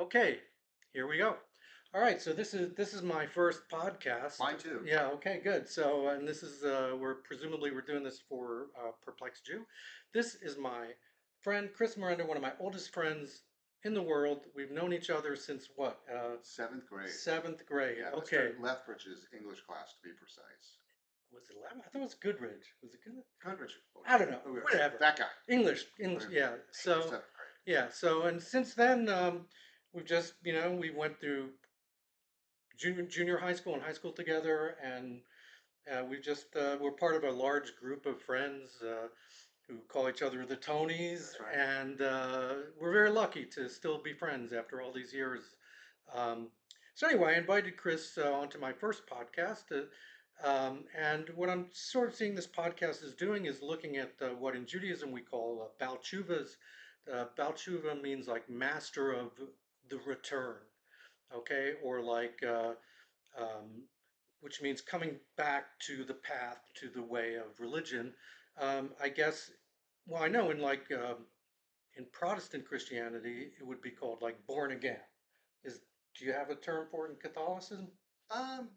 Okay, here we go. All right, so this is my first podcast. Mine too. Yeah, okay, good. So, and this is we're doing this for Perplexed Jew. This is my friend Chris Miranda, one of my oldest friends in the world. We've known each other since what? Seventh grade. Seventh grade. Yeah, Okay. Mr. Lethbridge's English class, to be precise. Was it 11? I thought it was Goodridge. Was it Goodridge? Goodrich. I don't know. Whatever. That guy. English. Yeah. So Seventh grade. yeah. So and since then, we've just we went through junior high school and high school together, and we're part of a large group of friends who call each other the Tonys, That's right. and we're very lucky to still be friends after all these years. Um, so anyway, I invited Chris onto my first podcast, and what I'm sort of seeing this podcast is doing is looking at what in Judaism we call Baal Teshuvahs. Baal Teshuvah means like master of the return, okay, or like which means coming back to the path, to the way of religion. I guess, well, I know in Protestant Christianity, it would be called like born again. Is Do you have a term for it in Catholicism? Um,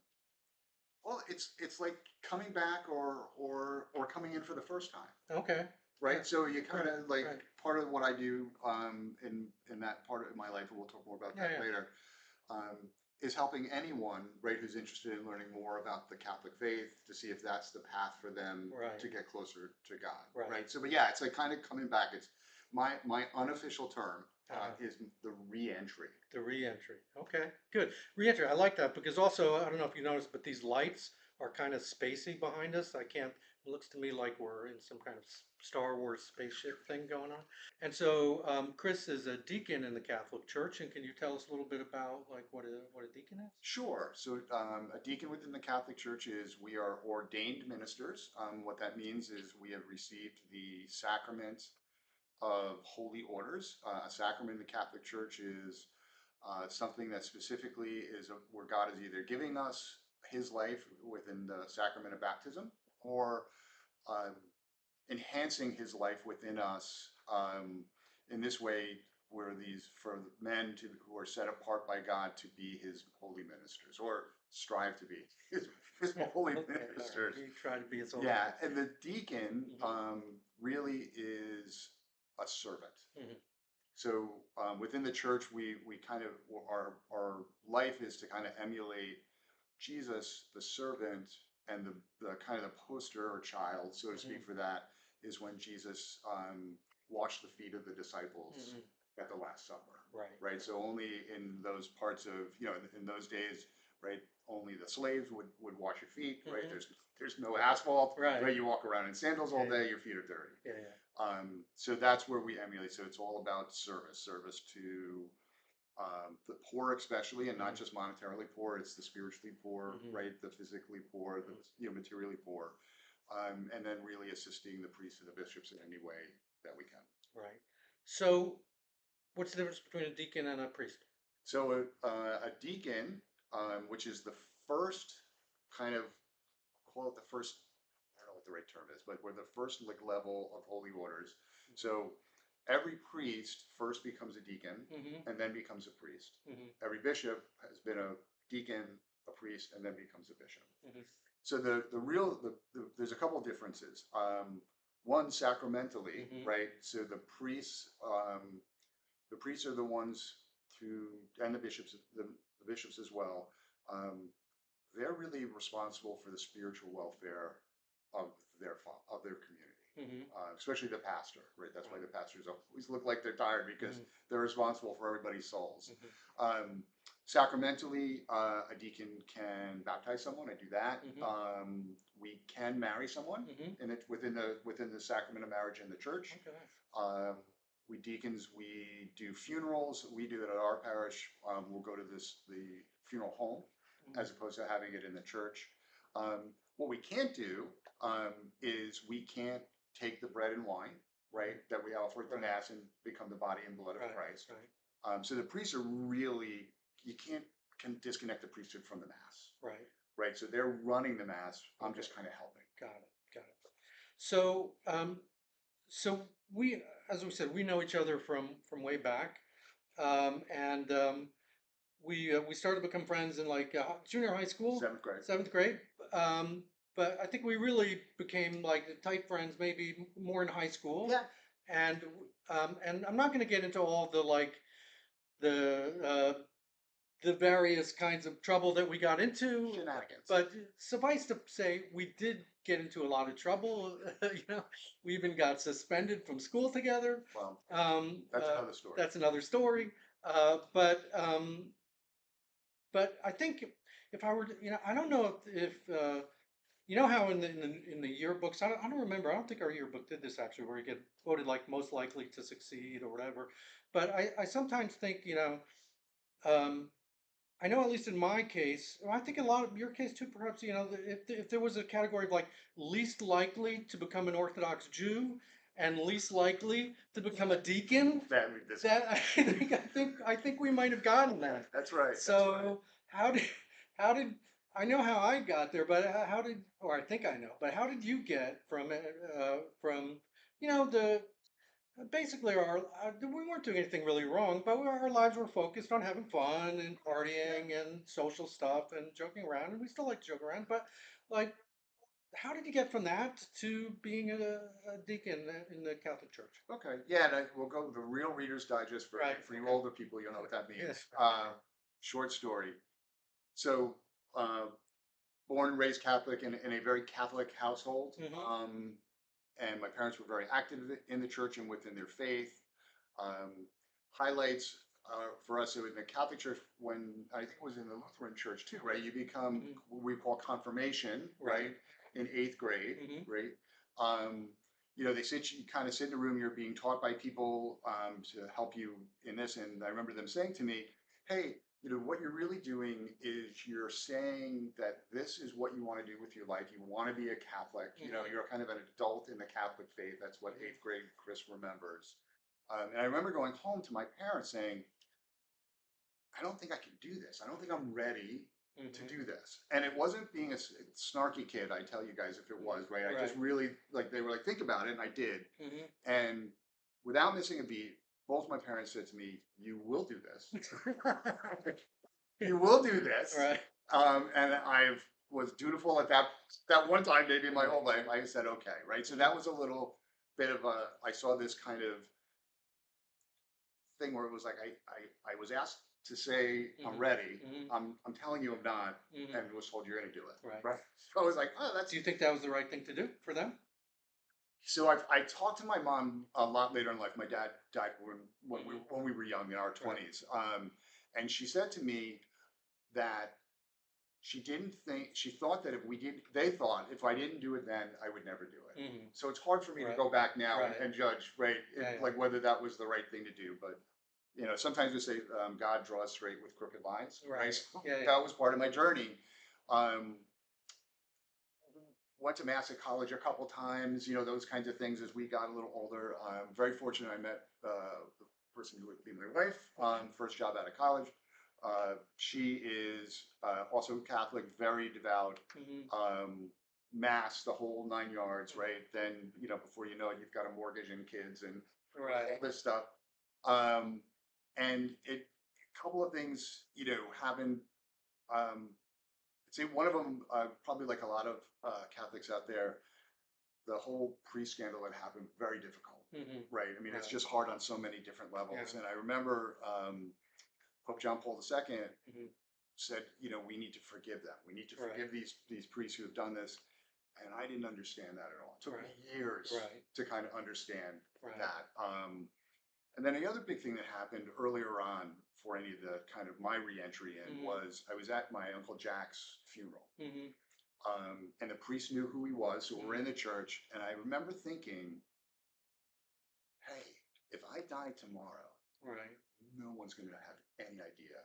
well, it's like coming back or coming in for the first time, Okay. right? Yeah. So you kind of like Right. part of what I do in that part of my life, and we'll talk more about Yeah, that yeah. later. Um, is helping anyone, right, who's interested in learning more about the Catholic faith to see if that's the path for them Right. to get closer to God, Right. right? So, but yeah, it's like kind of coming back. It's my unofficial term Uh-huh. is the re-entry. The re-entry. Okay, good. Re-entry. I like that because also, I don't know if you noticed, but these lights are kind of spacey behind us. I can't, it looks to me like we're in some kind of Star Wars spaceship thing going on. And so, Chris is a deacon in the Catholic Church, and can you tell us a little bit about like what a deacon is? Sure. So, a deacon within the Catholic Church is we are ordained ministers. What that means is we have received the sacrament of holy orders. A sacrament in the Catholic Church is something that specifically is where God is either giving us His life within the sacrament of baptism, or um, enhancing His life within us. In this way, we're these for men who are set apart by God to be His holy ministers, or strive to be His holy Okay, all right. ministers. You try to be its own. Yeah, and the deacon Mhm. really is a servant. Mhm. So within the church, we kind of our life is to kind of emulate Jesus, the servant, and the kind of the poster or child, so to Mhm. speak, for that is when Jesus washed the feet of the disciples Mhm. at the Last Supper, Right. right? So only in those parts of in those days, right? Only the slaves would wash your feet, right? Mhm. There's no asphalt, Right. right? You walk around in sandals all Yeah, yeah, day, your feet are dirty. yeah, yeah. So that's where we emulate. So it's all about service to the poor, especially, and not Mhm. just monetarily poor. It's the spiritually poor, Mhm. right? The physically poor, the Mhm. materially poor, and then really assisting the priests and the bishops in any way that we can. Right. So, what's the difference between a deacon and a priest? So a deacon, which is the first kind of call it the first. I don't know what the right term is, but we're the first like level of holy orders. So every priest first becomes a deacon Mm-hmm. and then becomes a priest. Mm-hmm. Every bishop has been a deacon, a priest, and then becomes a bishop. Mm-hmm. So there's a couple of differences. One sacramentally, Mm-hmm. right? So the priests are the ones to, and the bishops as well. Um, they're really responsible for the spiritual welfare of of their community, Mm-hmm. especially the pastor, right? That's why Right. the pastors always look like they're tired because Mm-hmm. they're responsible for everybody's souls. Mm-hmm. Sacramentally, a deacon can baptize someone. I do that. Mm-hmm. We can marry someone Mm-hmm. in it within the sacrament of marriage in the church. Okay. Um, we deacons, we do funerals. We do it at our parish. We'll go to the funeral home Mm-hmm. as opposed to having it in the church. What we can't do is we can't take the bread and wine, right, that we offer at the Right. Mass and become the body and blood of Right. Christ. Right. So the priests are really, you can't can disconnect the priesthood from the Mass, Right. right? So they're running the Mass. I'm Okay. just kind of helping. Got it. Got it. So, so we, as we said, we know each other from way back. and we started to become friends in like junior high school, Seventh grade. seventh grade. Um, but I think we really became like tight friends maybe more in high school. Yeah. And I'm not going to get into all the like the various kinds of trouble that we got into. Shenanigans. But suffice to say, we did get into a lot of trouble. You know, we even got suspended from school together. Well, Um, that's uh, another story. that's another story. But I think if I were to, you know, I don't know if you know how in the yearbooks, I don't remember. I don't think our yearbook did this actually, where you get voted like most likely to succeed or whatever. But I sometimes think, you know, um, I know at least in my case, well, I think a lot of your case too, perhaps, you know, if there was a category of like least likely to become an Orthodox Jew and least likely to become a deacon, that I think we might have gotten that. That's right. So That's right. how did I know how I got there, but how did, or I think I know, but how did you get from you know the basically we weren't doing anything really wrong, but our lives were focused on having fun and partying and social stuff and joking around, and we still like to joke around. But like, how did you get from that to being a deacon in the Catholic Church? Okay. Yeah, and we'll go with the real Reader's Digest version. Right. For you Okay. older people, you'll know what that means. Yes. Short story. So, born and raised Catholic in a very Catholic household. And my parents were very active in the church and within their faith. Highlights for us in the Catholic Church, when I think it was in the Lutheran Church too, right? You become what we call confirmation, right? In eighth grade, right? You know, you kind of sit in a room, you're being taught by people to help you in this. And I remember them saying to me, hey, you know, what you're really doing is you're saying that this is what you want to do with your life. You want to be a Catholic. You know, you're kind of an adult in the Catholic faith. That's what eighth grade Chris remembers. And I remember going home to my parents saying, I don't think I can do this. I don't think I'm ready to do this. And it wasn't being a snarky kid, I tell you guys, if it was, right? I just really, like, they were like, think about it. And I did. And without missing a beat, both my parents said to me, you will do this. You will do this. Right. And I was dutiful at that one time, maybe in my whole life. I said, okay, right? So that was a little bit of I saw this kind of thing where it was like, I was asked to say, I'm ready. I'm telling you I'm not, and was told you're going to do it. Right. So I was like, oh, that's. Do you think that was the right thing to do for them? So I talked to my mom a lot later in life. My dad died when we were young, in our 20s. And she said to me that she thought that they thought if I didn't do it then, I would never do it. So it's hard for me to go back now and judge, right? Like whether that was the right thing to do. But, you know, sometimes we say God draws straight with crooked lines. Right. So that was part of my journey. Went to Mass at college a couple times, you know, those kinds of things as we got a little older. I'm very fortunate I met the person who would be my wife, first job out of college. She is also Catholic, very devout, Mass, the whole 9 yards, right? Then, you know, before you know it, you've got a mortgage and kids and all this stuff. And a couple of things, you know, happened. I'd say one of them, probably like a lot of Catholics out there, the whole priest scandal that happened, very difficult, right? I mean, it's just hard on so many different levels. And I remember Pope John Paul II said, you know, we need to forgive them. We need to forgive these priests who have done this. And I didn't understand that at all. It took me years to kind of understand that. And then the other big thing that happened earlier on for any of the kind of my reentry in was I was at my Uncle Jack's funeral. And the priest knew who he was, so we're in the church. And I remember thinking, hey, if I die tomorrow, no one's going to have any idea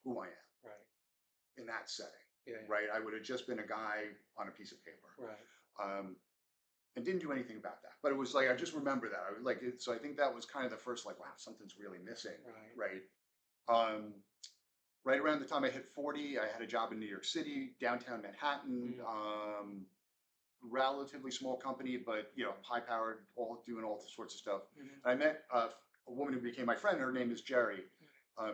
who I am in that setting. Right? I would have just been a guy on a piece of paper. And didn't do anything about that. But it was like, I just remember that. I was like, so I think that was kind of the first, like, wow, something's really missing. Right. Right around the time I hit 40, I had a job in New York City, downtown Manhattan, relatively small company, but, you know, high powered, doing all sorts of stuff. I met a woman who became my friend. Her name is Jerry.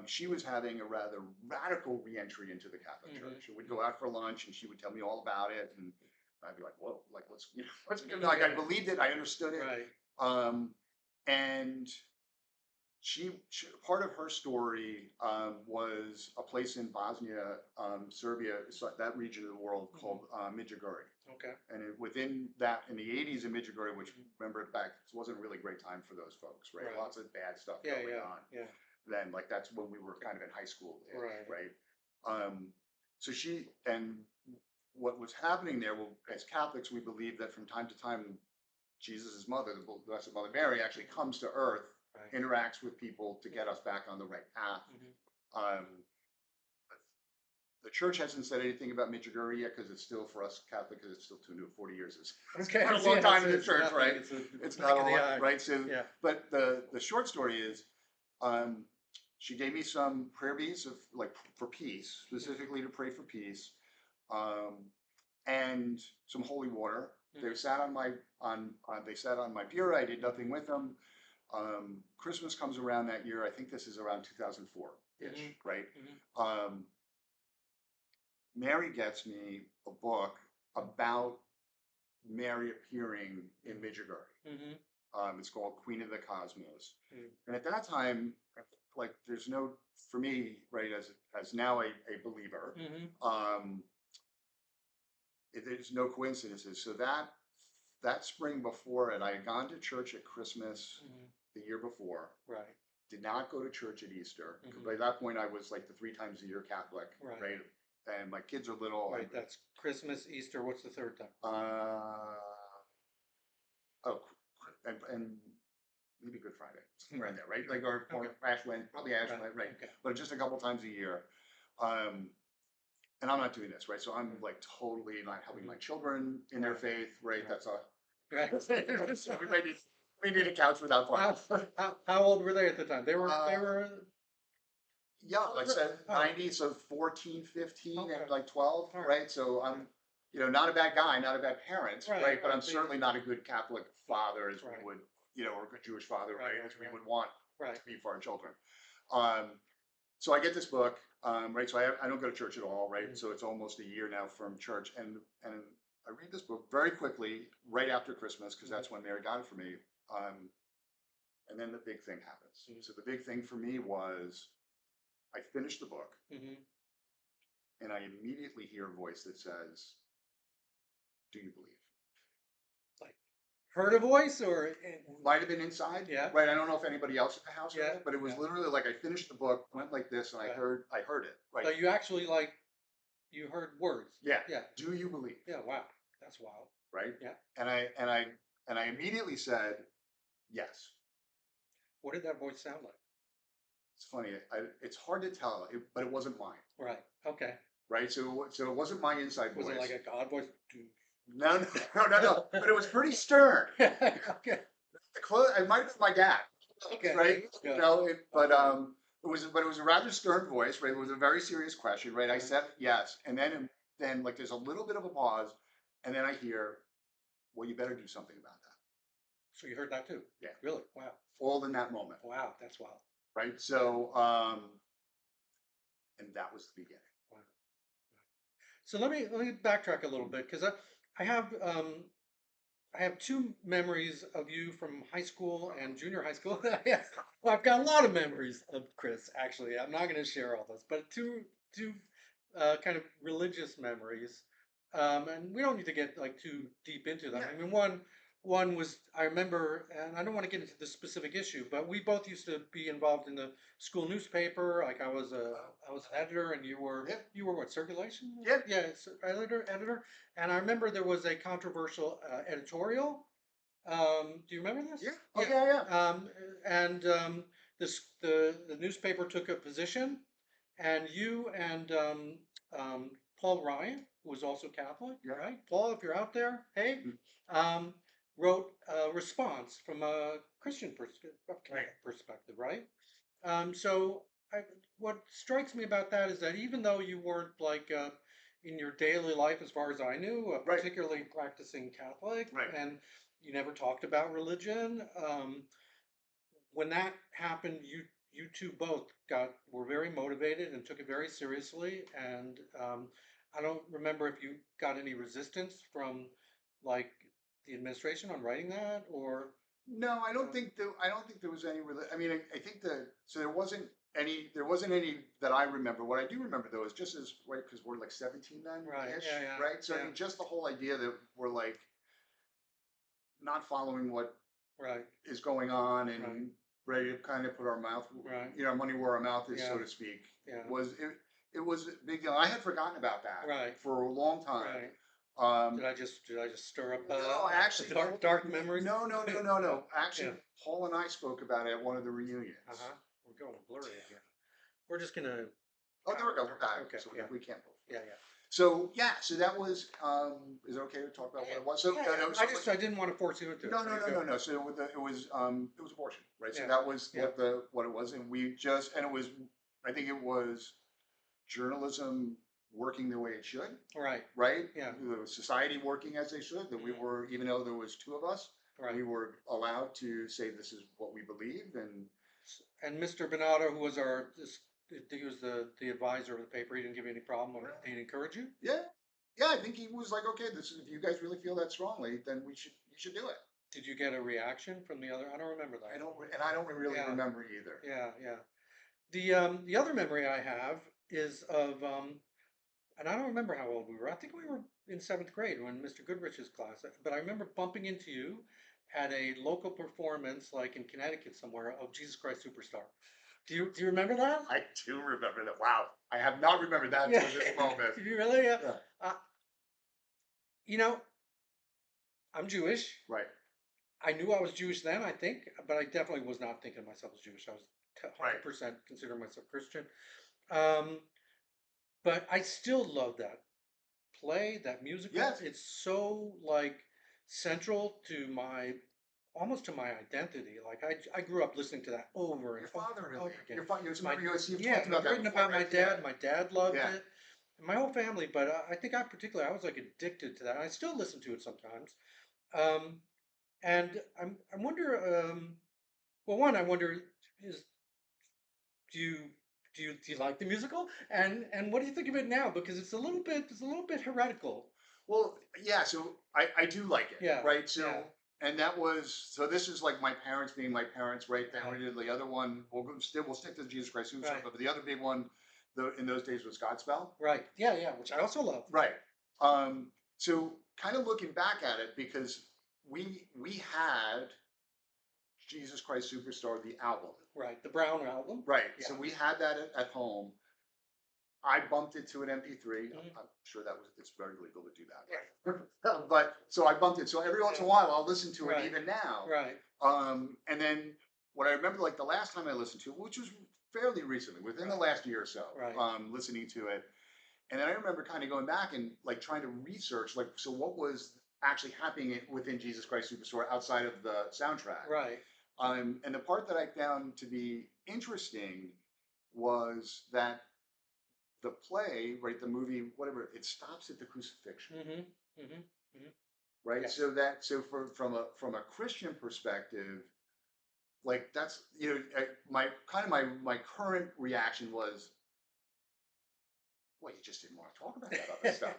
She was having a rather radical reentry into the Catholic Church. We'd go out for lunch, and she would tell me all about it, and I'd be like, "Whoa! Like, what's like?" I believed it. I understood it. Right. And she part of her story was a place in Bosnia, Serbia, so that region of the world called Medjugorje. Okay. And within that, in the 80s in Medjugorje, which remember it back, it wasn't a really great time for those folks, right? Right. Lots of bad stuff going on. Yeah. Then, like, that's when we were kind of in high school, Right. So what was happening there, well, as Catholics, we believe that from time to time, Jesus' mother, the Blessed Mother Mary, actually comes to earth, Right. interacts with people to get us back on the right path. Um, the church hasn't said anything about Medjugorje yet because it's still, for us Catholic, because it's still too new. 40 years is Okay. a long time in the church, nothing. right? It's not a lot, right? So, yeah. but the short story is, she gave me some prayer beads of like for peace, specifically to pray for peace, and some holy water. They sat on my they sat on my bureau. I did nothing with them. Christmas comes around that year. I think this is around 2004-ish, right? Mary gets me a book about Mary appearing in Medjugorje. It's called Queen of the Cosmos. And at that time, like, there's no, for me, right, as now a believer, there's no coincidences. So that spring before it, I had gone to church at Christmas the year before. Right. Did not go to church at Easter. By that point, I was like the 3 times a year Catholic, right? And my kids are little. Right. That's Christmas, Easter. What's the third time? And maybe Good Friday, somewhere in there, right? Like, or Ash Wednesday, probably Ash Wednesday, right? Okay. But just a couple times a year. And I'm not doing this, right? So I'm like totally not helping my children in their faith, right? That's a Right. we need a couch without parts. How old were they at the time? They were yeah, like I said, 90, so 14, 15, and like 12, right? So I'm, not a bad guy, not a bad parent, right? But I'm certainly not a good Catholic father as we would, or a good Jewish father, right? As we would want to be for our children. So I get this book, right? So I don't go to church at all, right? So it's almost a year now from church, and I read this book very quickly right after Christmas because that's when Mary got it for me. And then the big thing happens. So the big thing for me was I finished the book, and I immediately hear a voice that says, "Do you believe?" Like, heard a voice, or might have been inside, right? I don't know if anybody else at the house heard it, but it was literally like I finished the book, went like this, and I heard it. Right? So you actually you heard words. Yeah. Do you believe? Yeah. Wow, that's wild. Right? Yeah. And I immediately said yes. What did that voice sound like? It's funny. It's hard to tell, but it wasn't mine. Right. Okay. Right. So it wasn't my inside voice. Was it like a God voice? No. But it was pretty stern. Okay. It might have been my dad. Okay. Right. But it was a rather stern voice. Right. It was a very serious question. Right. I said yes, and then like there's a little bit of a pause, and then I hear, "Well, you better do something about that." So you heard that too? Yeah. Really? Wow. All in that moment. Wow, that's wild. Right. So, and that was the beginning. Wow. So let me backtrack a little bit because I have 2 memories of you from high school and junior high school. Well, I've got a lot of memories of Chris. Actually, I'm not going to share all those, but two kind of religious memories. And we don't need to get like too deep into them. I mean, one was, I remember, and I don't want to get into the specific issue, but we both used to be involved in the school newspaper. Like I was an editor, and you were what, circulation? Yeah, editor. And I remember there was a controversial editorial. Do you remember this? Yeah. Yeah. And the newspaper took a position, and you and Paul Ryan, who was also Catholic, right? Paul, if you're out there, hey, wrote a response from a Christian perspective, right? So what strikes me about that is that even though you weren't like in your daily life, as far as I knew, particularly practicing Catholic, and you never talked about religion, when that happened, you two both were very motivated and took it very seriously. And I don't remember if you got any resistance from like the administration on writing that, or No, I don't think there was any. I mean, I think that so there wasn't any that I remember. What I do remember though is just as right because we're like 17 then right? ish, Yeah, yeah, right? So I yeah, mean, just the whole idea that we're like not following what right, is going on right, and ready to kind of put our mouth, right, money where our mouth is, yeah, so to speak, yeah, was it was a big deal. I had forgotten about that right, for a long time. right. Um, Did I just stir up no, actually, dark memories? Yeah, Actually, yeah. Paul and I spoke about it at one of the Uh reunions. huh. We're going blurry again. We're just gonna Oh, there we go. power We're through. back. Okay. So Yeah. we can't move. Yeah. Yeah. So yeah, so that was. Is it okay to talk about what it was? So Yeah. no, I just I didn't want to force you into it. So you go. no. So with it was abortion, right? So Yeah. that was Yeah. what it was, and we just and it was. I think it was journalism working the way it should, Right. right? Yeah. The society working as they should. That we were, even though there was two of us, Right. we were allowed to say this is what we believe, And Mr. Bernardo, who was he was the advisor of the paper. He didn't give you any problem. He'd encourage you. yeah, yeah. I think he was like, okay, this is if you guys really feel that strongly, then you should do it. Did you get a reaction from the other? I don't remember that. I don't really Yeah. remember either. Yeah. Yeah. The other memory I have is of and I don't remember how old we were. I think we were in seventh grade when Mr. Goodrich's class. But I remember bumping into you at a local performance, like in Connecticut somewhere, of Jesus Christ Superstar. Do you remember that? I do remember that. Wow, I have not remembered that Yeah. until this moment. You really? Yeah. Yeah. Uh, you know, I'm Jewish. Right. I knew I was Jewish then, I think, but I definitely was not thinking of myself as Jewish. I was 100% considering myself Christian. Um, but I still love that play, that musical. Yes. It's so like central to my almost to my identity. Like I grew up listening to that over and Your father over and really. over again. Your father. You've Yeah, talked about I've that written before, about my right? dad. My dad loved Yeah. it. And my whole family, but I think I particularly I was like addicted to that. I still listen to it sometimes. Um, and I wonder. Well, one I wonder is do you do you like the musical? And what do you think of it now? Because it's a little bit heretical. Well, yeah. So I do like it, Yeah, right? So yeah, and that was so. This is like my parents being my parents, right? Then right, we did the other one. We'll stick to Jesus Christ Superstar, right, but the other big one, in those days was Godspell. right. Yeah, yeah, which I also love. Right. So kind of looking back at it because we had Jesus Christ Superstar the album. Right, the Brown album. Right. Yeah. So we had that at home. I bumped it to an MP3. Mhm. I'm sure it's very legal to do that. But so I bumped it. So every once in a while I'll listen to it Right. even now. Right. And then what I remember like the last time I listened to it, which was fairly recently, within the Right. last year or so, Right. listening to it. And then I remember kind of going back and like trying to research like so what was actually happening within Jesus Christ Superstore outside of the soundtrack. Right. And the part that I found to be interesting was that the play, right, the movie, whatever, it stops at the crucifixion, Mm-hmm. Mm-hmm. Mm-hmm. right? Yes. So from a Christian perspective, like that's my kind of my current reaction was, well, you just didn't want to talk about that other stuff,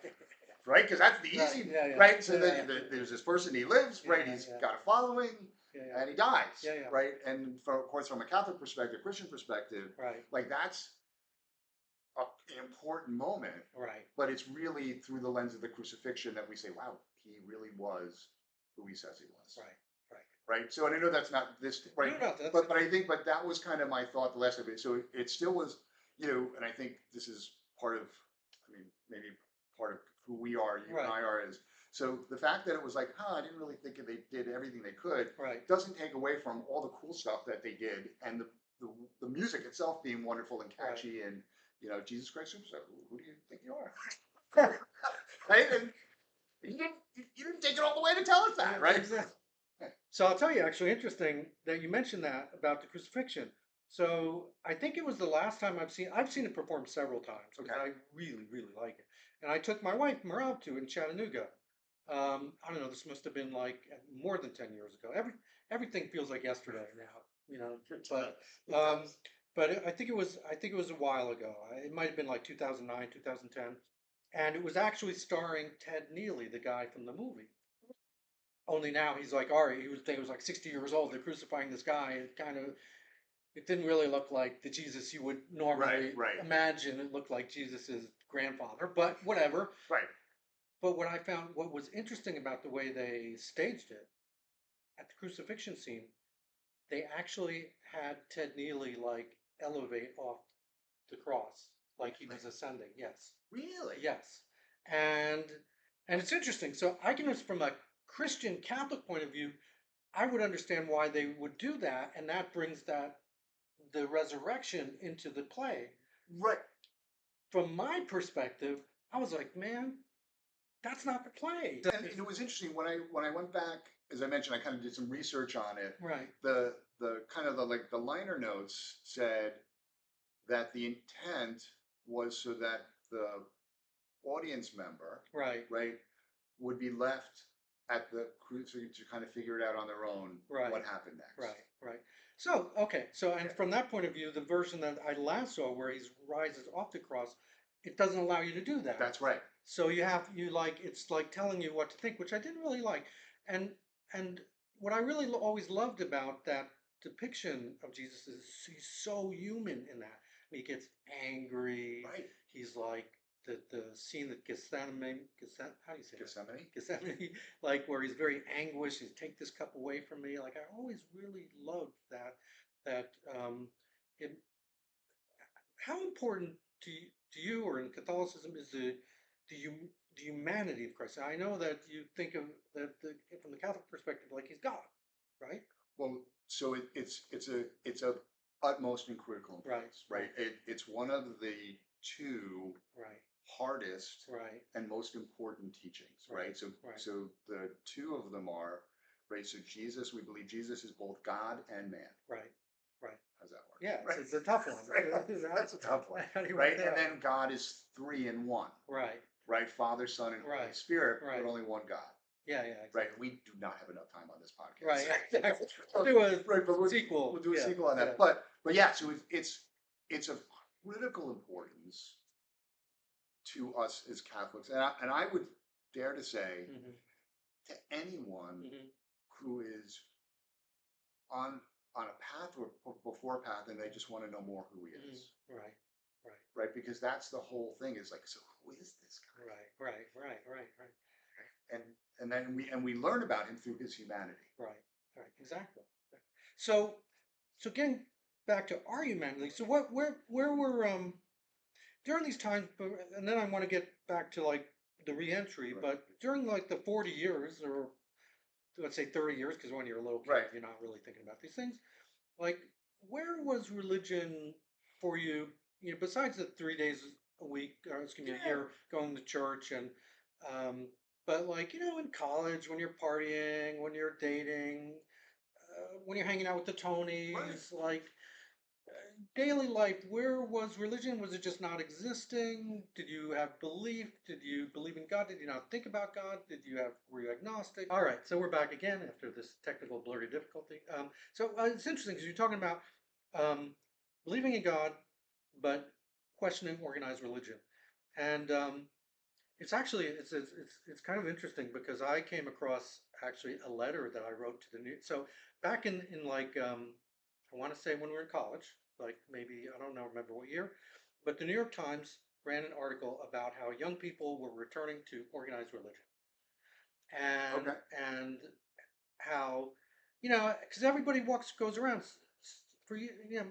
right? Because that's the Right, easy, yeah, yeah, right? So yeah, then yeah. there's this person, he lives, right? Yeah, He's yeah. got a following, Yeah, yeah. and he dies, Yeah, yeah. right? And of course, from a Catholic perspective, Christian perspective, Right. like that's an important moment, Right. but it's really through the lens of the crucifixion that we say, wow, he really was who he says he was. Right. Right. Right. So, and I know that's not this, right? No, no, but I think, but that was kind of my thought the last of it. So it still was, and I think this is part of, I mean, maybe part of who we are, you Right. and I are is, so the fact that it was like, I didn't really think they did everything they could, Right. doesn't take away from all the cool stuff that they did and the music itself being wonderful and catchy and, Jesus Christ Superstar, who do you think you are? Right? And you didn't take it all the way to tell us that, right? Exactly. So I'll tell you, actually, interesting that you mentioned that about the crucifixion. So I think it was the last time I've seen it performed several times because Okay. I really, really like it. And I took my wife Merle to it in Chattanooga. I don't know, this must have been like more than 10 years ago. Everything feels like yesterday now. you know, um, but I think it was a while ago. It might have been like 2009, 2010, and it was actually starring Ted Neely, the guy from the movie. Only now he's like, all right, he was like 60 years old. They're crucifying this guy. It didn't really look like the Jesus you would normally Right. imagine. It looked like Jesus's grandfather, but whatever. Right. But what was interesting about the way they staged it at the crucifixion scene, they actually had Ted Neely like elevate off the cross, like he was ascending. Yes, Really? yes, and and it's interesting. So I can, from a Christian Catholic point of view, I would understand why they would do that, and that brings the resurrection into the play. Right. From my perspective, I was like, man, that's not the play. And it was interesting when I went back, as I mentioned, I kind of did some research on it. Right, The kind of the liner notes said that the intent was so that the audience member, right, right, would be left at the cruise to kind of figure it out on their own right, what happened next. right. So, okay, so and from that point of view, the version that I last saw where he rises off the cross, it doesn't allow you to do that. That's right. So it's like telling you what to think, which I didn't really like. And and what I really always loved about that depiction of Jesus is he's so human in that. He gets angry. Right. He's like the scene at Gethsemane, how do you say that? Gethsemane. Gethsemane, like where he's very anguished. He's take this cup away from me. Like I always really loved that it, how important to you or in Catholicism is the the humanity of Christ? I know that you think of from the Catholic perspective, like he's God, right? Well, so it's a utmost and critical importance, right? It's one of the two Right, hardest right, and most important teachings, right? So right, so the two of them are, right? So Jesus, we believe Jesus is both God and man. right, right. How's that work? Yeah, Right. it's a tough one. Right. That's a tough one, How do you right? write that And out? then God is three in one, Right, right? Father, Son, and Holy right, Spirit, right. but only one God, Yeah, right? exactly. We do not have enough time on this podcast, Right, exactly. We'll Do a right, but sequel. we'll do a Yeah, sequel on that. yeah. But yeah, so it's of critical importance to us as Catholics, and I would dare to say Hmm. to anyone Hmm. who is on a path or before a path and they just want to know more who he is, Right, right, right? Because that's the whole thing is like, so who is this guy? right. And and we learn about him through his humanity. Right, exactly. So, so getting back to our humanity. So, where were during these times? And then I want to get back to like the reentry. Right. But during like the 40 years, or let's say 30 years, because when you're a little kid, Right. you're not really thinking about these things. Like, where was religion for you? You know, besides the 3 days a week, or excuse me, a year going to church, and but like in college when you're partying, when you're dating, when you're hanging out with the Tonys, Right. like daily life, where was religion? Was it just not existing? Did you have belief? Did you believe in God? Did you not think about God? Were you agnostic? All right, so we're back again after this technical blurry difficulty. So it's interesting because you're talking about um, believing in God, but questioning organized religion, and it's actually it's kind of interesting because I came across actually a letter that I wrote to the new. So back in like I want to say when we were in college, like maybe I don't know remember what year, but the New York Times ran an article about how young people were returning to organized religion, and Okay. and how because everybody goes around for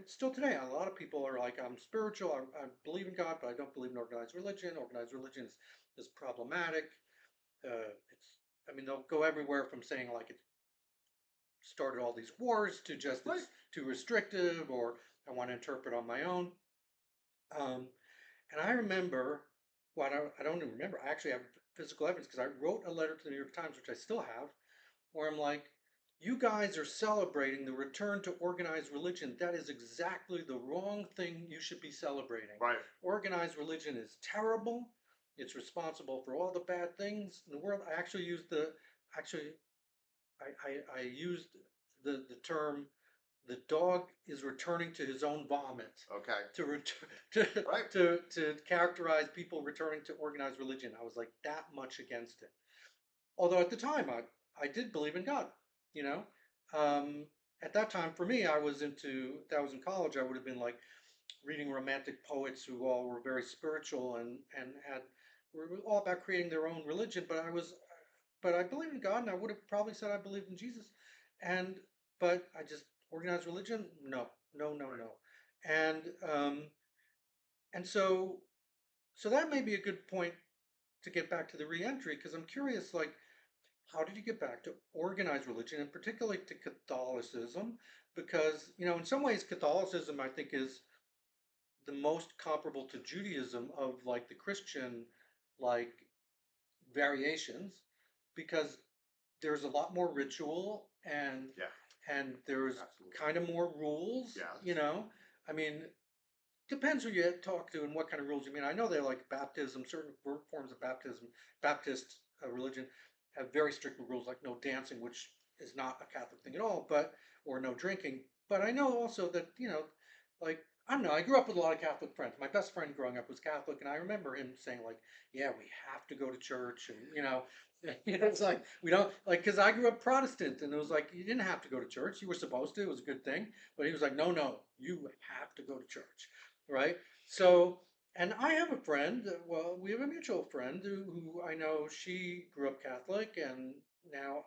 still today a lot of people are like I'm spiritual, I believe in God, but I don't believe in organized religion. Organized religion is problematic. It's I mean they'll go everywhere from saying like it started all these wars to just Right. it's too restrictive or I want to interpret on my own. um, and I remember, well, I don't even remember, I actually have physical evidence because I wrote a letter to the New York Times, which I still have, where I'm like, you guys are celebrating the return to organized religion. That is exactly the wrong thing you should be celebrating. Right. Organized religion is terrible. It's responsible for all the bad things in the world. I actually used I used the term the dog is returning to his own vomit Okay. to return to, Right. to characterize people returning to organized religion. I was like that much against it. Although at the time I did believe in God, you know. Um, at that time, for me, that was in college. I would have been like reading romantic poets who all were very spiritual and had were all about creating their own religion. But I believed in God, and I would have probably said I believed in Jesus. And but I just organized religion, no, no, no, Right. no, and and so that may be a good point to get back to the reentry because I'm curious, like, how did you get back to organized religion and particularly to Catholicism? Because, in some ways, Catholicism, I think, is the most comparable to Judaism of like the Christian, like, variations, because there's a lot more ritual Yeah. and there's Absolutely. kind of more rules, Yes. I mean, depends who you talk to and what kind of rules you mean. I know they like baptism, certain forms of baptism, Baptist religion have very strict rules, like no dancing, which is not a Catholic thing at all, or no drinking. But I know also that, like, I don't know, I grew up with a lot of Catholic friends. My best friend growing up was Catholic, and I remember him saying, like, yeah, we have to go to church. And, it's like, we don't, like, because I grew up Protestant, and it was like, you didn't have to go to church. You were supposed to, it was a good thing. But he was like, no, no, you have to go to church, right? So, and I have a friend, well, we have a mutual friend who I know she grew up Catholic and now,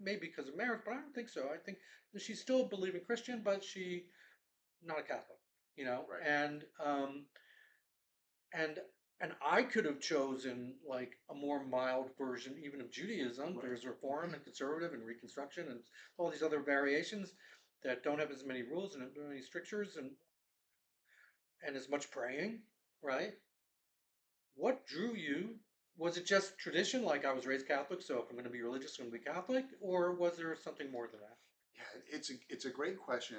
maybe because of marriage, but I don't think so. I think that she's still a believing Christian, but she not a Catholic, Right. and and I could have chosen like a more mild version even of Judaism. Right. There's Reform and Conservative and Reconstruction and all these other variations that don't have as many rules and as many strictures and as much praying, right? What drew you? Was it just tradition, like I was raised Catholic, so if I'm going to be religious, I'm going to be Catholic, or was there something more than that? Yeah, it's a great question,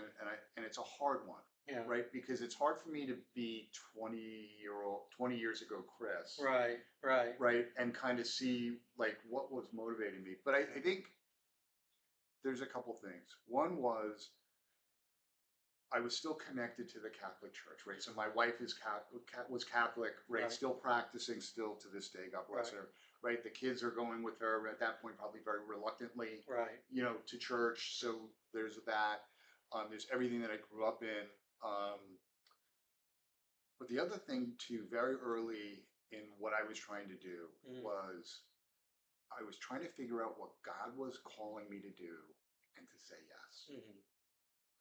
and it's a hard one, Yeah, right? Because it's hard for me to be 20 years ago, Chris, right, right. right, and kind of see like what was motivating me. But I think there's a couple things. One was I was still connected to the Catholic Church, right? So my wife is was Catholic, right? Right, Still practicing, still to this day. God bless right, her, right? The kids are going with her at that point, probably very reluctantly, right. to church. So there's that. There's everything that I grew up in. Um, but the other thing too, very early in what I was trying to do Mm, was I was trying to figure out what God was calling me to do and to say yes. mm,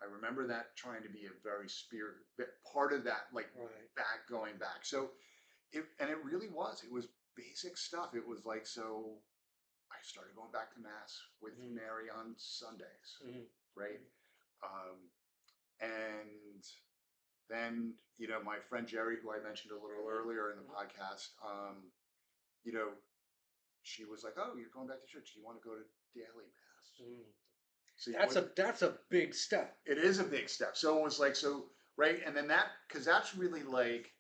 I remember that trying to be a very spirit part of that, like right. going back. So it really was. It was basic stuff. It was like, so I started going back to mass with Mm, Mary on Sundays, mm, right? Um, and then, my friend Jerry, who I mentioned a little earlier in the mm, podcast, you know, she was like, "Oh, you're going back to church. Do you want to go to daily mass?" mm. So you That's would, a big step. it is a big step. So it was like, so, right. And then because that's really like,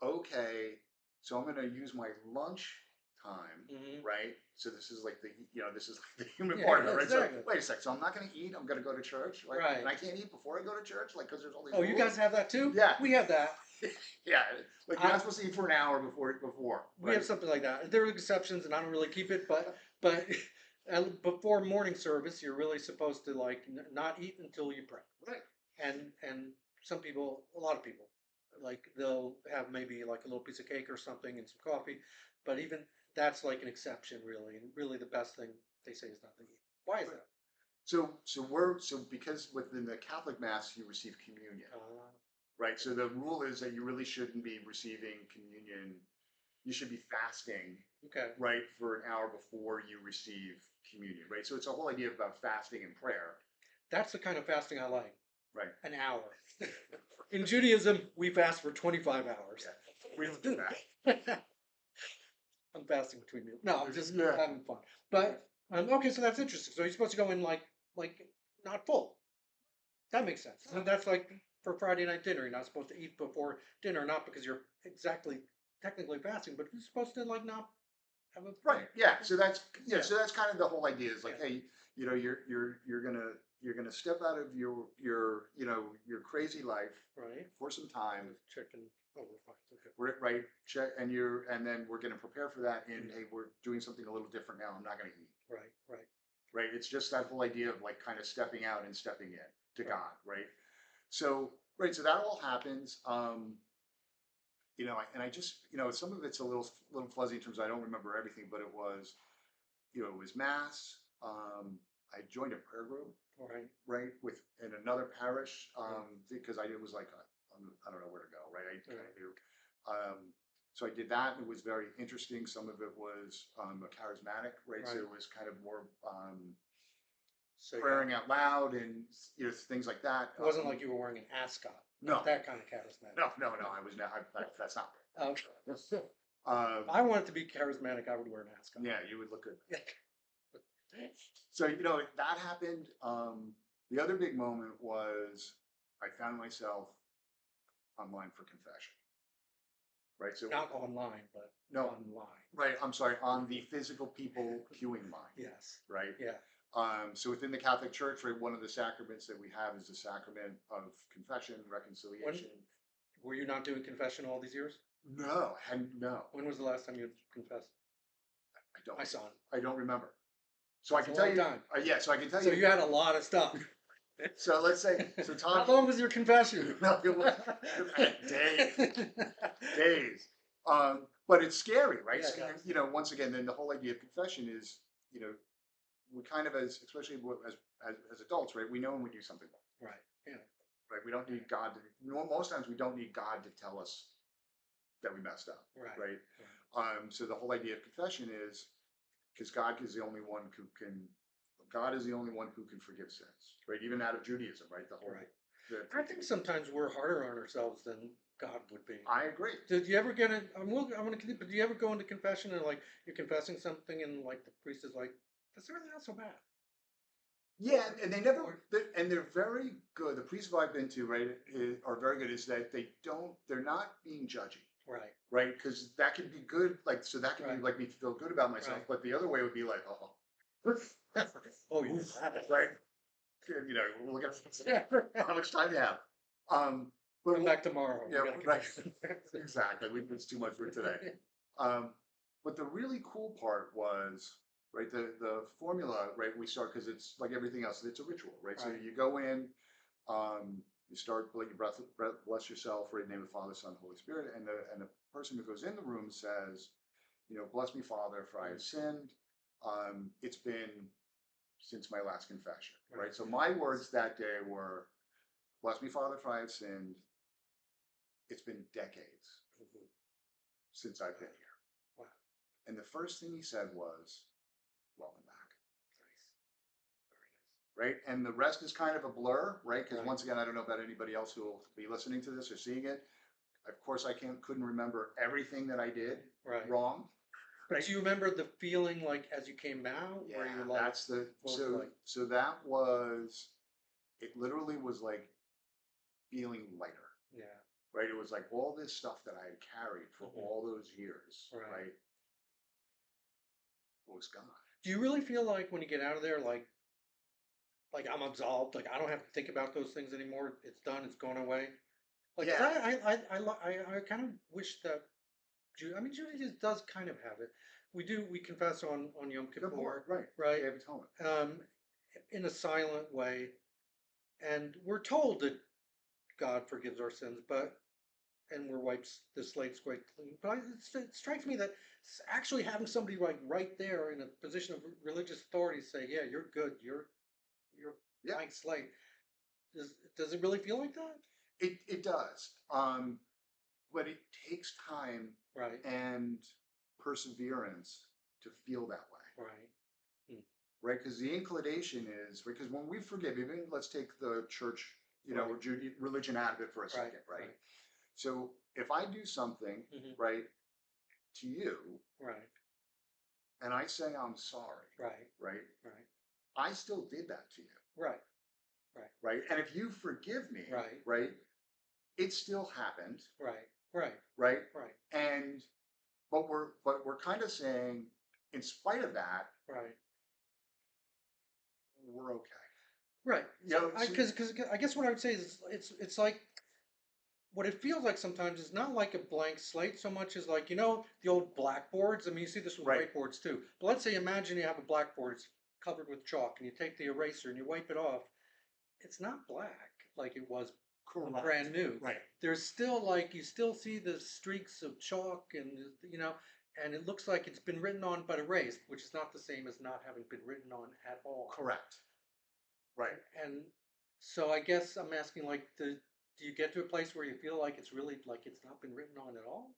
okay, so I'm going to use my lunch time, Mm, right? So this is like this is like the human yeah, part of it, right? So exactly. wait a sec. So I'm not going to eat. I'm going to go to church, right? And Right. I can't eat before I go to church, like, because there's all these Oh, you guys rules. have that too? Yeah. We have that. Yeah. Like you're I not supposed to eat for an hour before, we have right? something like that. There are exceptions, and I don't really keep it, but before morning service, you're really supposed to like not eat until you pray. Right. And some people, a lot of people, like they'll have maybe like a little piece of cake or something and some coffee, but even that's like an exception, really. And really, the best thing they say is not to eat. Why is Right. that? So because within the Catholic Mass you receive communion, right? So the rule is that you really shouldn't be receiving communion. You should be fasting, Okay, right, for an hour before you receive communion, right? So it's a whole idea about fasting and prayer, that's the kind of fasting I like. right? An hour. In Judaism, we fast for 25 hours. Yeah, we don't do that. I'm fasting between meals. No, I'm just Yeah, having fun. But okay, so that's interesting. So you're supposed to go in like not full. That makes sense. So that's like for Friday night dinner. You're not supposed to eat before dinner, not because you're exactly technically fasting, but you're supposed to like not have a right. Yeah. So that's yeah, So that's kind of the whole idea. Is like, yeah. hey, you're gonna step out of your crazy life Right. for some time, Chicken. Oh, we're fine. Okay. right? Check, and then we're gonna prepare for that. And hey, we're doing something a little different now. I'm not gonna eat. Right. Right. Right? It's just that whole idea of like kind of stepping out and stepping in to Right. God, right? So right, so that all happens. And I just, some of it's a little fuzzy in terms of I don't remember everything, but it was mass. I joined a prayer group, Right. right, in another parish, because it was like I don't know where to go, right? I kind of knew. So I did that. And it was very interesting. Some of it was a charismatic, right? So Right. it was kind of more So praying out loud and things like that. it wasn't like you were wearing an ascot. No. Not that kind of charismatic. No. I was not. That's not. Okay. Um, I wanted to be charismatic. I would wear an ascot. yeah, you would look good. Yeah. So that happened. The other big moment was I found myself online for confession. Right. So Not online, but no, online. right. I'm sorry. On the physical people queuing line. Yes. Right. Yeah. So within the Catholic Church, right, one of the sacraments that we have is the sacrament of confession, reconciliation. Were you not doing confession all these years? No, and no. When was the last time you confessed? I don't. My son. I don't remember. So I It's can a tell long you. time. Yeah, so I can tell So you. you had a lot of stuff. So let's say, Tom. How long was your confession? Days. But it's scary, right? Yeah, So, yeah. once again, then the whole idea of confession is, we kind of, especially as adults, right? We know when we do something wrong. Right. Yeah. Right. We don't need God to. Most times we don't need God to tell us that we messed up. Right. Right. So the whole idea of confession is because God is the only one who can. God is the only one who can forgive sins. Right. Even out of Judaism. Right. The whole. Right. I think sometimes we're harder on ourselves than God would be. I agree. Did you ever get it? I'm going to. But do you ever go into confession and like you're confessing something and like the priest is like, "That's really not so bad." Yeah, and they're very good. The priests I've been to, right, are very good. Is that they're not being judgy, Right. right? Because that can be good, like so that can be like me feel good about myself. Right. But the other way would be like, oh, Oh, yeah. right? Look at how much time you have. But Come back tomorrow. Yeah, We gotta right. confess. Exactly. It's too much for today. But the really cool part was, right, the formula, right, we start because it's like everything else, it's a ritual, right? So Right. you go in, you start, like, you bless yourself, right, in the name of the Father, Son, Holy Spirit, and the person who goes in the room says, bless me, Father, for I have sinned. It's been since my last confession, right? So my words that day were, bless me, Father, for I have sinned. It's been decades since I've been here. Wow. And the first thing he said was, welcome back. Nice. Right? And the rest is kind of a blur, right? Because Right. once again, I don't know about anybody else who will be listening to this or seeing it. Of course, I couldn't remember everything that I did wrong. But do you remember the feeling like as you came out? Yeah, where you were like, that's the what was it like? so that was it. Literally was like feeling lighter. Yeah. Right? It was like all this stuff that I had carried for all those years, right? Was gone. Do you really feel like when you get out of there, like I'm absolved, like I don't have to think about those things anymore. It's done. It's gone away. Like I kind of wish that Judaism does kind of have it. We confess on Yom Kippur, right? Day of Atonement. In a silent way, and we're told that God forgives our sins, and we're wipes the slate quite clean. But it strikes me that actually having somebody right there in a position of religious authority say, "Yeah, you're good. You're blank slate." Does it really feel like that? It does. But it takes time and perseverance to feel that way. Right. Right? Because the inclination is, because when we forgive, even let's take the church, or religion out of it for a second, right? So if I do something, right, to you, and I say I'm sorry, right, I still did that to you, right, and if you forgive me, right, it still happened, right, and but we're kind of saying, in spite of that, we're okay. Right. You know, Because I guess what I would say is it's like what it feels like sometimes is not like a blank slate so much as like, the old blackboards. I mean, you see this with right, whiteboards too. But let's say, imagine you have a blackboard, it's covered with chalk, and you take the eraser and you wipe it off. It's not black like it was correct, brand new. right, There's still like, you still see the streaks of chalk and it looks like it's been written on but erased, which is not the same as not having been written on at all. correct, right. And so I guess I'm asking, like, do you get to a place where you feel like it's really like it's not been written on at all?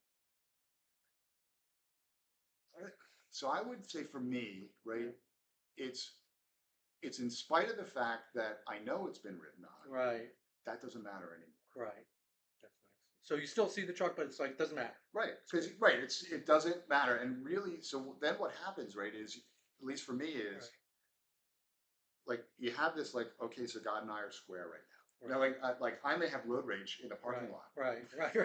So I would say for me, right, Yeah. it's it's in spite of the fact that I know it's been written on. Right. That doesn't matter anymore. Right. That's nice. So you still see the chalk, but it's like, it doesn't matter. Right, because right, it doesn't matter, and really, so then what happens, right, is at least for me is like you have this like, okay, so God and I are square right now. Now, like I may have road rage in the parking lot, Right. Right.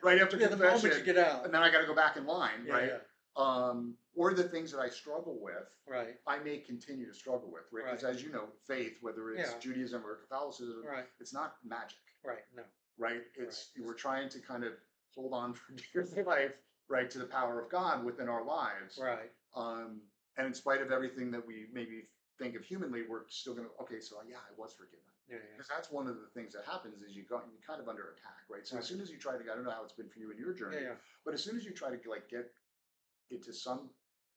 right after Yeah, the moment confession, you get out. and then I got to go back in line, Yeah. right? Yeah. Or the things that I struggle with, Right. I may continue to struggle with, right? Because Right. as you know, faith, whether it's Yeah. Judaism or Catholicism, Right. it's not magic, Right. No. right? It's Right. we're trying to kind of hold on for dear life, right, to the power of God within our lives. Right. And in spite of everything that we maybe think of humanly, we're still gonna, okay, so yeah, I was forgiven. Yeah. Because that's one of the things that happens is you kind of under attack, right? So Right. as soon as you try to, I don't know how it's been for you in your journey, Yeah. but as soon as you try to like get into some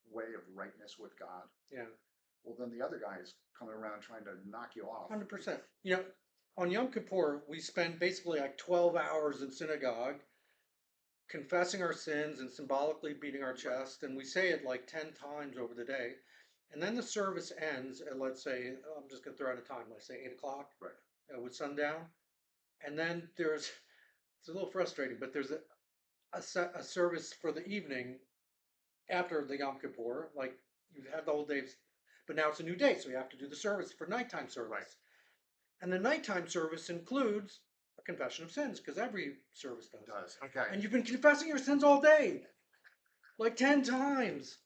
way of rightness with God, Yeah. well, then the other guy is coming around trying to knock you off. 100%. On Yom Kippur, we spend basically like 12 hours in synagogue confessing our sins and symbolically beating our chest, and we say it like 10 times over the day. And then the service ends at, let's say, I'm just going to throw out a time, let's say 8 o'clock Right. with sundown. And then it's a little frustrating, but there's a service for the evening after the Yom Kippur. Like, you've had the whole day, but now it's a new day, so you have to do the service for nighttime service. Right. And the nighttime service includes a confession of sins, because every service does. It does. Okay. And you've been confessing your sins all day, like 10 times.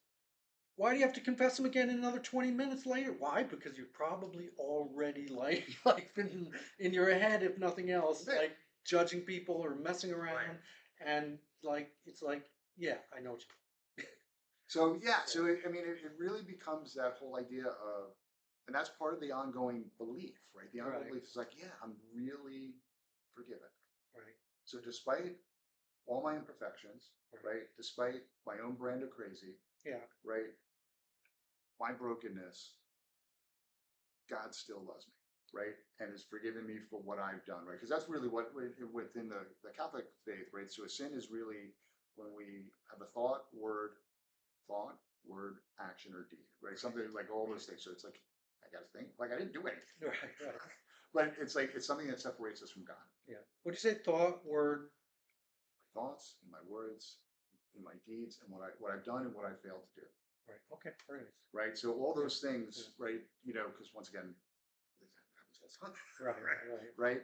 Why do you have to confess them again another 20 minutes later? Why? Because you've probably already like been in your head, if nothing else, like judging people or messing around. Right. And like, it's like, yeah, I know what you mean. So yeah, so it really becomes that whole idea of, and that's part of the ongoing belief, right? The ongoing belief is like, yeah, I'm really forgiven. Right. So despite all my imperfections, right? Despite my own brand of crazy, yeah, right? My brokenness, God still loves me, right? And has forgiven me for what I've done, right? Because that's really what within the Catholic faith, right? So a sin is really when we have a thought, word, action, or deed, right? Something like all those things. So it's like, I got to think, like I didn't do anything. Right. But it's like, it's something that separates us from God. Yeah. What do you say? Thought, word? My thoughts, and my words, and my deeds, and what I've done and what I failed to do. Right. Okay. Very nice. Right. So all those things, right? Because once again, right.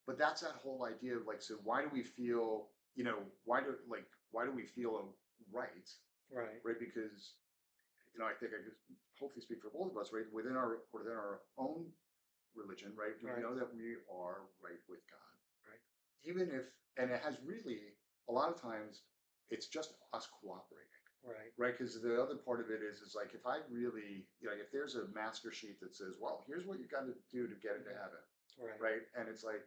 But that's that whole idea of like, so why do we feel, why do we feel right? Right. Because, I think I could hopefully speak for both of us, right? Within our own religion, right? We know that we are right with God. Right. Even if, and it has really, a lot of times, it's just us cooperating. Right. Because the other part of it is like, if I really, if there's a master sheet that says, well, here's what you got to do to get into heaven. Right. And it's like,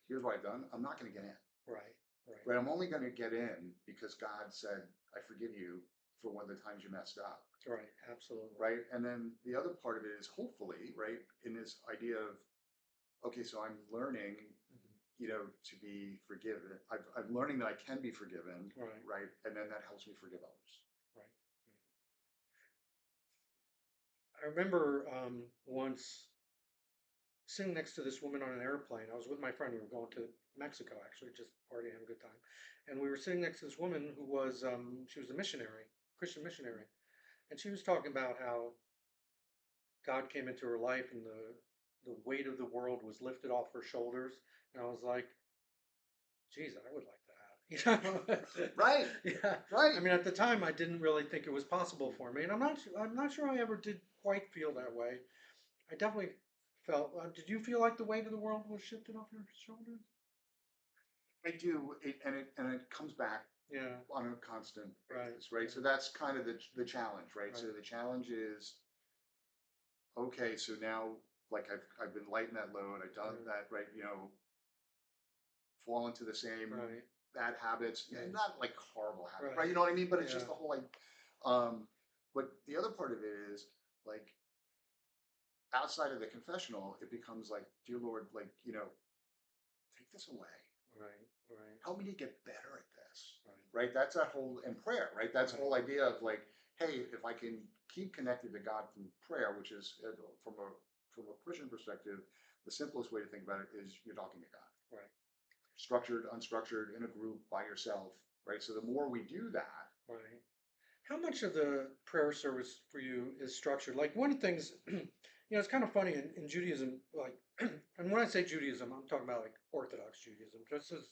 here's what I've done. I'm not going to get in. Right. I'm only going to get in because God said, I forgive you for one of the times you messed up. Right. Absolutely. Right. And then the other part of it is hopefully, right, in this idea of, okay, so I'm learning, to be forgiven. I'm learning that I can be forgiven. Right. And then that helps me forgive others. Right. I remember once sitting next to this woman on an airplane. I was with my friend. We were going to Mexico, actually, just partying, having a good time. And we were sitting next to this woman who was, she was a missionary, Christian missionary. And she was talking about how God came into her life and the weight of the world was lifted off her shoulders. And I was like, geez, I would like that. You know? Right, Yeah. right. I mean, at the time, I didn't really think it was possible for me, and I'm not sure I ever did quite feel that way. I definitely felt. Did you feel like the weight of the world was shifted off your shoulders? I do, and it comes back Yeah. on a constant Right. basis, right? Yeah. So that's kind of the challenge, right? So Right. the challenge is, okay, so now like I've been lighting that load, I've done Yeah. that, right? Fall into the same Right. bad habits, yeah, Right. not like horrible habits, right? Right. You know what I mean? But it's Yeah. just the whole like, um, but the other part of it is like outside of the confessional, it becomes like, dear Lord, like, take this away. Right. Right. Help me to get better at this, Right. right? That's that whole, in prayer, right? That's the Right. whole idea of like, hey, if I can keep connected to God through prayer, which is from a Christian perspective, the simplest way to think about it is you're talking to God, Right. structured, unstructured, in a group, by yourself, right? So the more we do that, Right. How much of the prayer service for you is structured? Like one of the things, it's kind of funny in Judaism, like, and when I say Judaism, I'm talking about like Orthodox Judaism, just as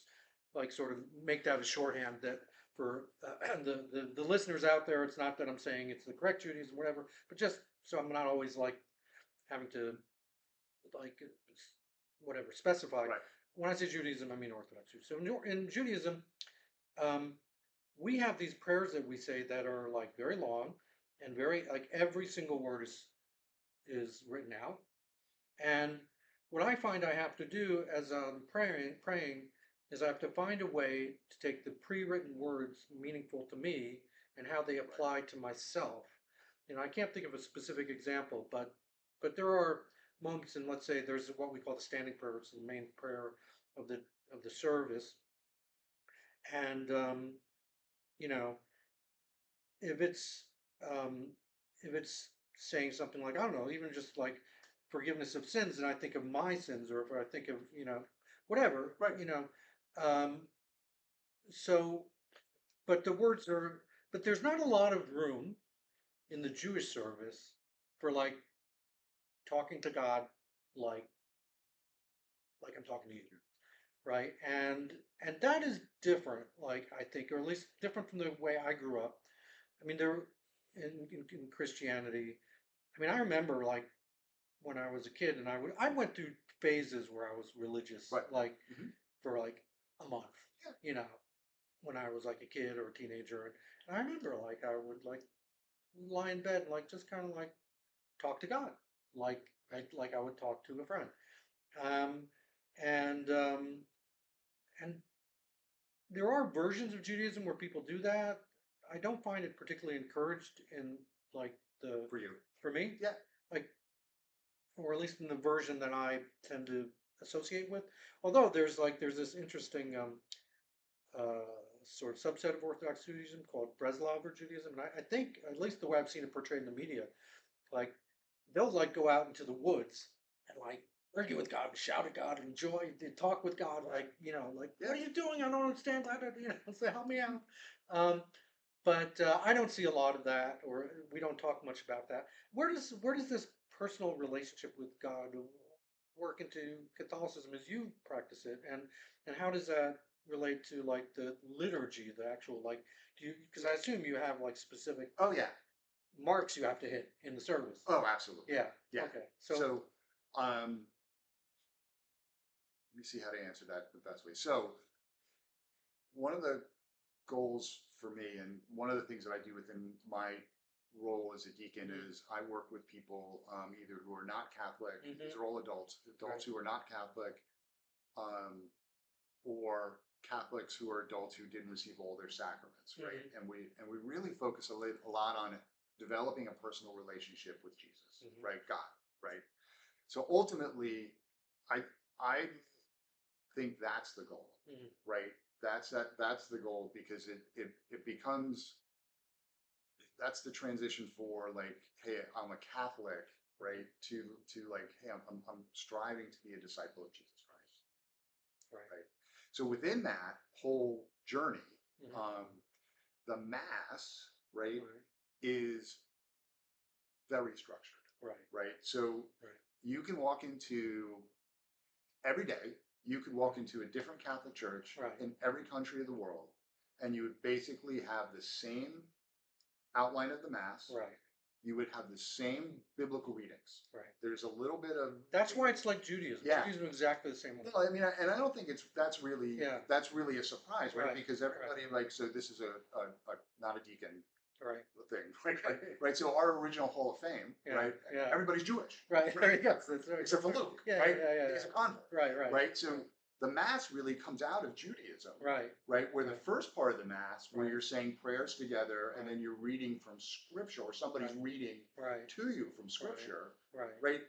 like sort of make that a shorthand that for the listeners out there, it's not that I'm saying it's the correct Judaism, whatever, but just so I'm not always like having to like whatever specify. right, When I say Judaism, I mean Orthodox Judaism. So in Judaism, um, we have these prayers that we say that are like very long and very like every single word is written out. And what I find I have to do as I'm praying is I have to find a way to take the pre-written words meaningful to me and how they right, apply to myself. I can't think of a specific example, but there are moments in, let's say there's what we call the standing prayer, it's the main prayer of the service, and you know if it's um, if it's saying something like, I don't know, even just like forgiveness of sins, and I think of my sins, or if I think of whatever, right. um, so but the words are but there's not a lot of room in the Jewish service for like talking to God like I'm talking to you, right? And that is different, like I think, or at least different from the way I grew up. I mean, there in Christianity. I mean, I remember like when I was a kid, and I went through phases where I was religious, Right. like Hmm. for like a month, Yeah. you know, when I was like a kid or a teenager, and I remember like I would like lie in bed and like just kind of like talk to God, like I would talk to a friend, um, and um, and there are versions of Judaism where people do that. I don't find it particularly encouraged in like the For you. for me, Yeah. like or at least in the version that I tend to associate with. Although there's this interesting sort of subset of Orthodox Judaism called Breslauer Judaism, and I think at least the way I've seen it portrayed in the media, like they'll like go out into the woods and like argue with God and shout at God and enjoy and talk with God, like like Yeah. what are you doing? I don't understand. I don't, say help me out. Um, but I don't see a lot of that, or we don't talk much about that. Where does this personal relationship with God work into Catholicism as you practice it, and how does that relate to like the liturgy, the actual like? Do you because I assume you have like specific Oh yeah. marks you have to hit in the service. Oh, absolutely. Yeah. Yeah. Okay. So So, let me see how to answer that the best way. So, one of the goals for me, and one of the things that I do within my role as a deacon, mhm, is I work with people either who are not Catholic, these mhm, are all adults right. who are not Catholic, um, or Catholics who are adults who didn't receive all their sacraments, right? Mhm, And we really focus a lot on developing a personal relationship with Jesus, mhm, right? God, right? So ultimately, I I think that's the goal, mhm, right? That's the goal, because it becomes, that's the transition for like, hey, I'm a Catholic, right? To like, hey, I'm striving to be a disciple of Jesus Christ, right. right? So within that whole journey, Mhm, um, the Mass, right, right. is very structured, Right. right? So Right. you can walk into every day, you could walk into a different Catholic church Right. in every country of the world, and you would basically have the same outline of the Mass. Right. You would have the same biblical readings. Right. There's a little bit of That's why it's like Judaism. Yeah. Judaism is exactly the same way. well, I mean, and I don't think that's really Yeah. a surprise, right? Right. Because everybody like so this is a not a deacon Right. thing, right? So our original Hall of Fame, Yeah. right? Yeah. Everybody's Jewish, Right. Yes, that's right. except for Luke, Yeah, right? yeah, yeah, He's a yeah. convert, Right. Right. right? So the Mass really comes out of Judaism, Right. right? Where the Right. first part of the Mass, where Right. you're saying prayers together, and Right. then you're reading from Scripture, or somebody's Right. reading Right. to you from Scripture, Right. right?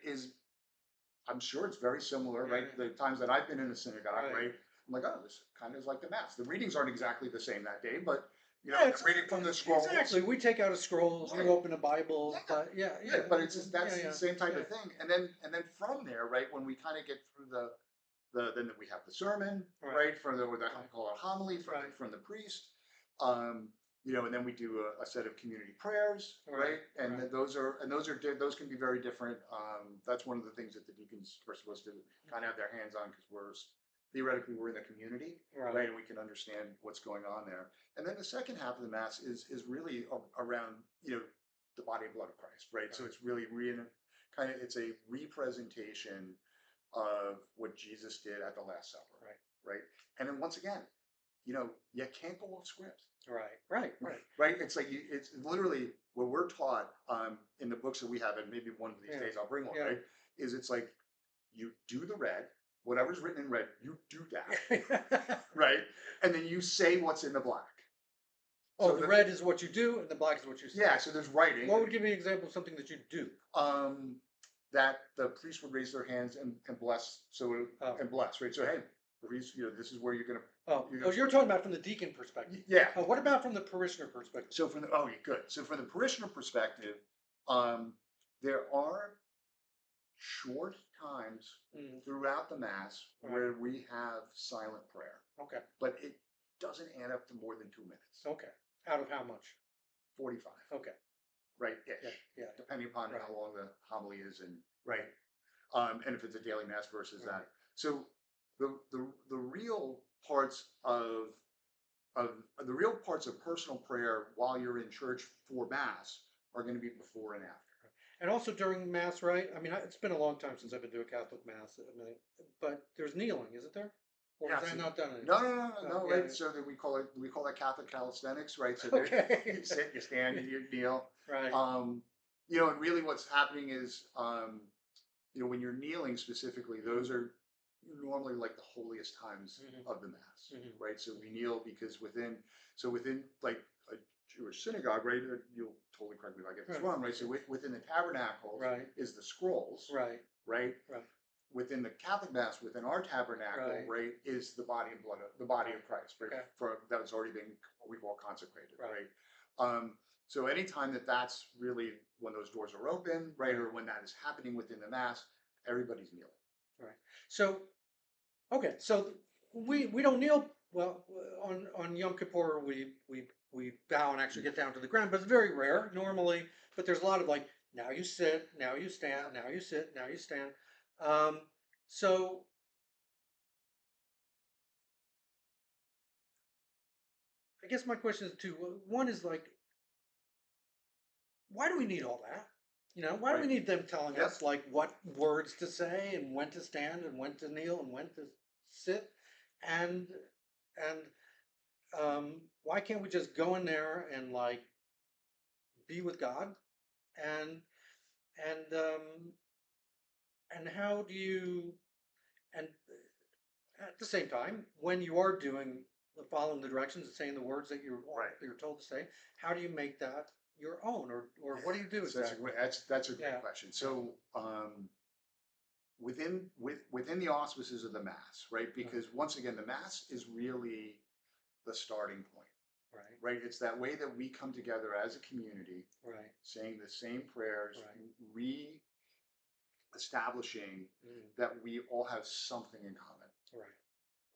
I'm sure it's very similar, Yeah, right? yeah. The times that I've been in a synagogue, Right. right? I'm like, oh, this kind of is like the Mass. The readings aren't exactly the same that day, but Yeah, the reading from the scrolls. Exactly. We take out a scroll, Right. you open a Bible, Yeah. but yeah. Right, but it's just that's Yeah, the same type yeah. of thing. And then from there, right, when we kind of get through then we have the sermon, Right. right, from the what I Right. call a homily Right. from the priest. And then we do a set of community prayers, right? And Right. then those can be very different. That's one of the things that the deacons are supposed to kind of have their hands on because theoretically we're in the community, right? And we can understand what's going on there. And then the second half of the Mass is really around the body and blood of Christ, right? So it's really it's a representation of what Jesus did at the Last Supper, right? And then once again, you can't go off script. Right. It's like it's literally what we're taught in the books that we have, and maybe one of these days I'll bring one. Yeah. Right? It's like you do the red, whatever's written in red, you do that, right? And then you say what's in the black. Oh, So the red is what you do, and the black is what you say. Yeah, so there's writing. What would give me an example of something that you do? That the priest would raise their hands and bless. And bless, right? So hey, priest, this is where you're gonna. You're talking about from the deacon perspective. Yeah. What about from the parishioner perspective? So good. So from the parishioner perspective, there are short times throughout the Mass where we have silent prayer. Okay. But it doesn't add up to more than 2 minutes. Okay. Out of how much? 45. Okay. Right. Ish. Yeah. Depending upon how long the homily is and and if it's a daily Mass versus that. So the real parts of personal prayer while you're in church for Mass are going to be before and after. And also during Mass, right? I mean, it's been a long time since I've been to a Catholic Mass, but there's kneeling, isn't there? Or is that not done anymore? No, right? So that we call it Catholic calisthenics, right? So you sit, you stand, and you kneel. Right. And really what's happening is, when you're kneeling specifically, those are normally like the holiest times of the Mass, right? So we kneel because within like a Jewish synagogue, right? You'll totally correct me if I get this wrong, right? So within the tabernacle is the scrolls, right? Within the Catholic Mass, within our tabernacle, right, is the body and blood of the body of Christ, right? Okay. That was already been what we call consecrated, right? So anytime that's really when those doors are open, right, or when that is happening within the Mass, everybody's kneeling. Right. So, okay, so we don't kneel. Well, on Yom Kippur we bow and actually get down to the ground, but it's very rare normally. But there's a lot of like, now you sit, now you stand, now you sit, now you stand. So I guess my question is two. One is like, why do we need all that? Why do we need them telling us like what words to say and when to stand and when to kneel and when to sit, and why can't we just go in there and like be with God, and how do you, and at the same time when you are following the directions and saying the words that you're told to say, how do you make that your own, or what do you do exactly? That's a great question. So within the auspices of the Mass, right? Because once again, the Mass is really the starting point, right? It's that way that we come together as a community, saying the same prayers, re-establishing that we all have something in common,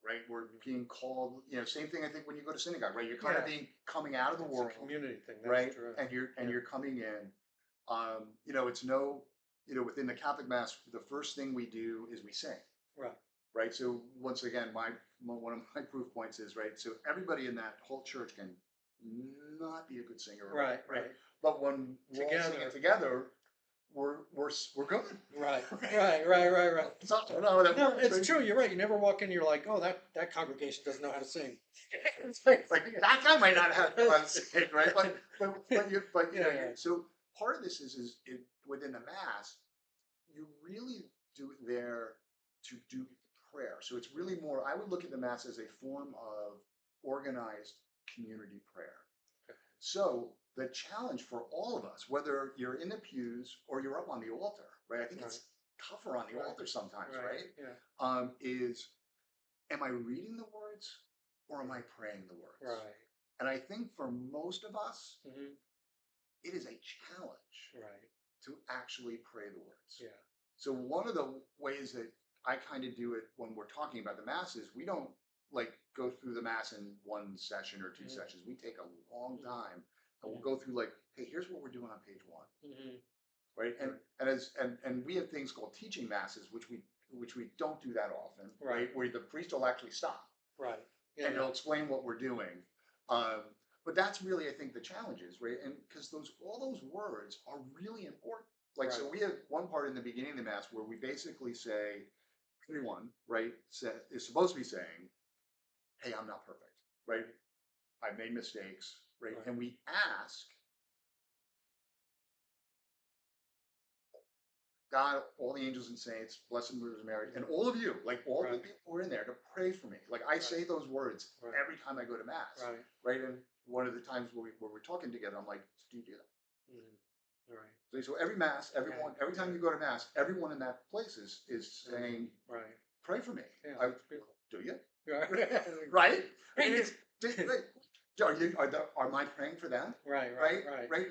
right? We're being called, same thing I think when you go to synagogue, right? You're kind of being coming out of the world, a community thing, right? True. And you're coming in. It's within the Catholic Mass, the first thing we do is we sing, right? So once again, one of my proof points is, right, so everybody in that whole church can not be a good singer, Right, right? right. But when we're all singing together, we're good. Right, right. So, no, that No, works, it's right? true. You're right. You never walk in, you're like, oh, that congregation doesn't know how to sing. It's like that guy might not have fun singing, right? But you know, Yeah. so part of this is within the mass, you really do it there to do prayer. So it's really more. I would look at the mass as a form of organized community prayer. So the challenge for all of us, whether you're in the pews or you're up on the altar, right? I think it's tougher on the altar sometimes, right? Yeah. Is am I reading the words or am I praying the words? Right. And I think for most of us, Mm-hmm. it is a challenge Right. to actually pray the words. Yeah. So one of the ways that I kind of do it when we're talking about the mass is we don't like go through the mass in one session or 2 Mm-hmm. sessions. We take a long time and we'll Mm-hmm. go through like, hey, here's what we're doing on page 1. Mm-hmm. Right. And we have things called teaching masses, which we don't do that often, right? Where the priest will actually stop. Right. Yeah, and he'll explain what we're doing. But that's really, I think, the challenge is, right? And because all those words are really important. Like, so we have one part in the beginning of the mass where we basically say, everyone, right, is supposed to be saying, hey, I'm not perfect, right? I've made mistakes, right? And we ask God, all the angels and saints, blessed Virgin Mary, and all of you, like all the people who are in there, to pray for me. Like I say those words every time I go to mass, right? And one of the times where we're talking together, I'm like, do you do that? Mm-hmm. Right. So every mass, everyone, every time you go to mass, everyone in that place is saying, pray for me. Yeah, do you? Right. Right? And it's, am I praying for them? Right.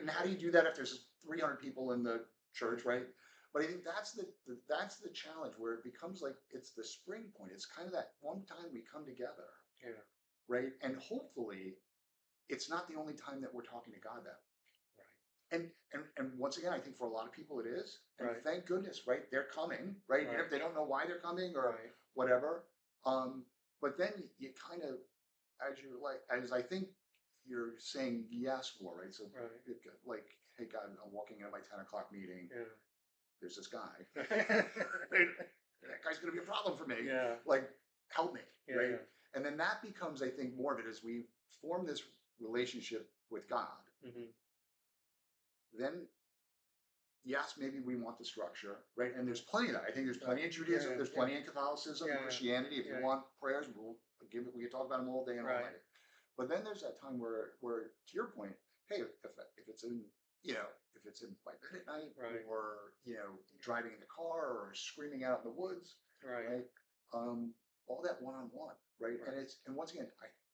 And how do you do that if there's 300 people in the church, right? But I think that's the challenge where it becomes like it's the spring point. It's kind of that one time we come together. Yeah. Right. And hopefully it's not the only time that we're talking to God that way. Right. And once again, I think for a lot of people it is. And thank goodness, right? They're coming, right? Even if they don't know why they're coming or whatever. But then you kind of, as I think you're saying yes for, right? So like, hey God, I'm walking into my 10 o'clock meeting. Yeah. There's this guy. That guy's going to be a problem for me. Yeah. Like, help me. Right. Yeah. And then that becomes, I think, more of it as we form this relationship with God. Mm-hmm. Then, yes, maybe we want the structure, right? And there's plenty of that. I think there's plenty in Judaism. There's plenty in Catholicism, Christianity. If you want prayers, we can talk about them all day and all night. But then there's that time where, to your point, hey, if it's in, if it's in my bed at night, or driving in the car, or screaming out in the woods, right? All that one-on-one, right? And once again,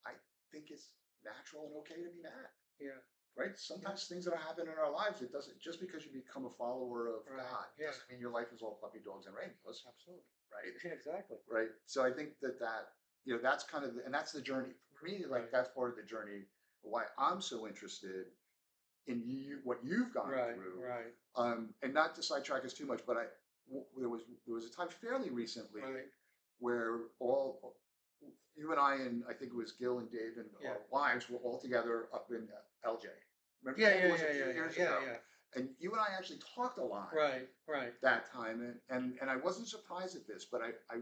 I think it's natural and okay to be mad. Yeah. Right. Sometimes things that happen in our lives, it doesn't just because you become a follower of God doesn't mean your life is all puppy dogs and rainbows. Absolutely. Right. Exactly. Right. So I think that that's kind of and that's the journey for me. Like that's part of the journey. Why I'm so interested in what you've gone through. Right. And not to sidetrack us too much, but there was a time fairly recently where you and I and I think it was Gil and Dave and our wives were all together up in LJ. Remember that? It was a few years ago. And you and I actually talked a lot. Right. That time, and I wasn't surprised at this, but I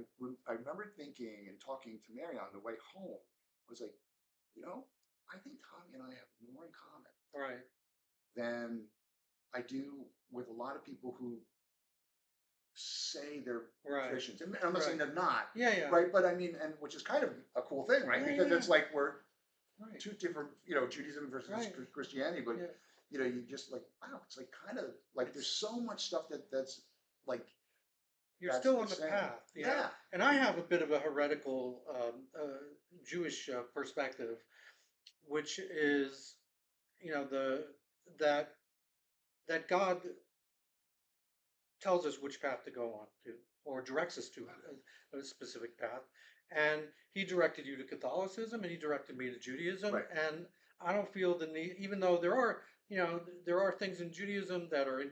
remember thinking and talking to Mary on the way home. I was like, I think Tommy and I have more in common. Than I do with a lot of people who say they're Christians. And I'm not saying they're not. Right. But I mean, and which is kind of a cool thing, right? Because it's like we're two different, Judaism versus Christianity. But you just like, wow, it's like kind of like there's so much stuff that's like you're still on the path. Yeah. And I have a bit of a heretical Jewish perspective, which is, that God tells us which path to go on to, or directs us to a specific path. And he directed you to Catholicism, and he directed me to Judaism. And I don't feel the need, even though there are things in Judaism that are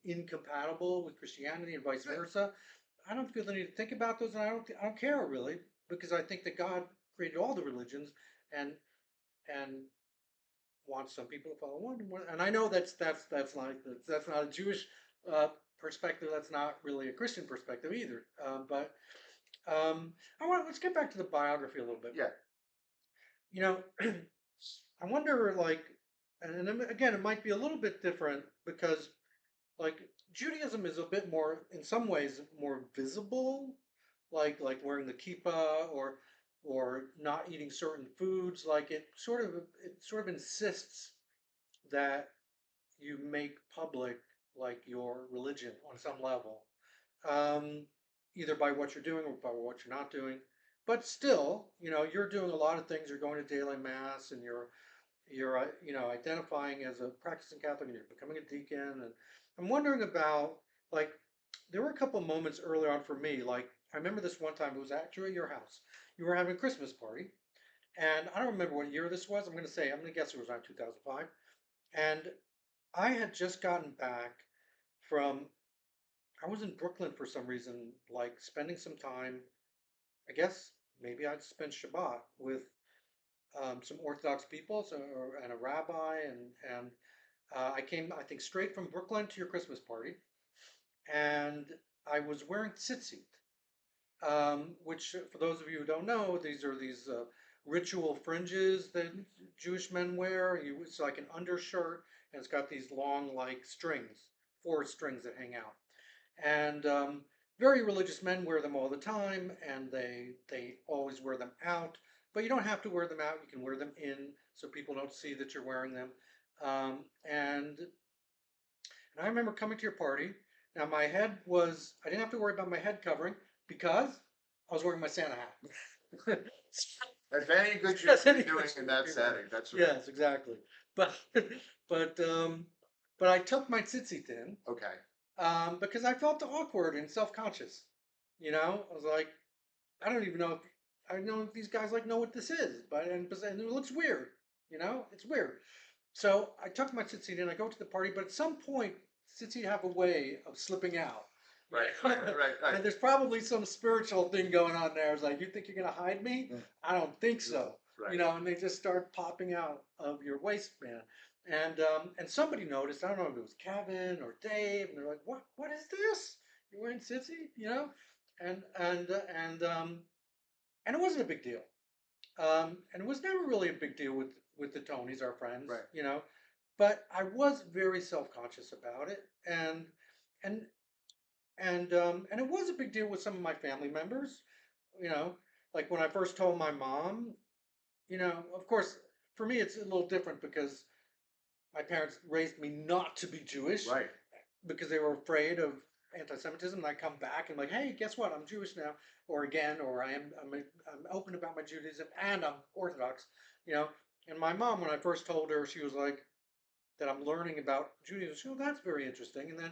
incompatible with Christianity and vice versa. I don't feel the need to think about those, and I don't care really, because I think that God created all the religions, and and wants some people to follow one, and I know that's not a Jewish uh, perspective. That's not really a Christian perspective either. But let's get back to the biography a little bit. Yeah. You know, I wonder, like, and again, it might be a little bit different because, like, Judaism is a bit more, in some ways, more visible, like wearing the kippah or not eating certain foods. Like it sort of insists that you make public like your religion on some level, um, either by what you're doing or by what you're not doing. But still, you're doing a lot of things. You're going to daily mass, and you're identifying as a practicing Catholic, and you're becoming a deacon. And I'm wondering about, like, there were a couple moments early on for me. Like, I remember this one time. It was actually at your house. You were having a Christmas party, and I don't remember what year this was. I'm going to guess it was around 2005. And I had just gotten back from, I was in Brooklyn for some reason, like spending some time. I guess maybe I'd spent Shabbat with some Orthodox people, and a rabbi, and I came, I think, straight from Brooklyn to your Christmas party, and I was wearing tzitzit, which, for those of you who don't know, these are these ritual fringes that Jewish men wear. It's like an undershirt, and it's got these long, like, strings, four strings that hang out. And very religious men wear them all the time, and they always wear them out. But you don't have to wear them out. You can wear them in, so people don't see that you're wearing them. Um, and and I remember coming to your party. Now my head was, I didn't have to worry about my head covering because I was wearing my Santa hat. As any good Jew Yes, should any be doing good in Jew that would be wearing. setting. That's right. Yes, exactly. But but um, but I took my tzitzit in, Okay. because I felt awkward and self-conscious. I was like, I don't even know if I know if these guys like know what this is, and it looks weird. It's weird. So I tuck my tzitzit in. I go to the party, but at some point, tzitzit have a way of slipping out. Right. Right. And there's probably some spiritual thing going on there. It's like, you think you're gonna hide me? I don't think so. Right. And they just start popping out of your waistband. And somebody noticed. I don't know if it was Kevin or Dave, and they're like, "What is this? You're wearing tzitzit?" And and uh, and um, and it wasn't a big deal. And it was never really a big deal with the Tonys, our friends. Right. But I was very self conscious about it, and and it was a big deal with some of my family members. You know, like when I first told my mom. Of course, for me it's a little different because my parents raised me not to be Jewish Right. because they were afraid of anti-Semitism. And I come back and, like, hey, guess what? I'm Jewish now, or again, or I'm open about my Judaism, and I'm Orthodox. You know, and my mom, when I first told her, she was like, that I'm learning about Judaism. She was, that's very interesting. And then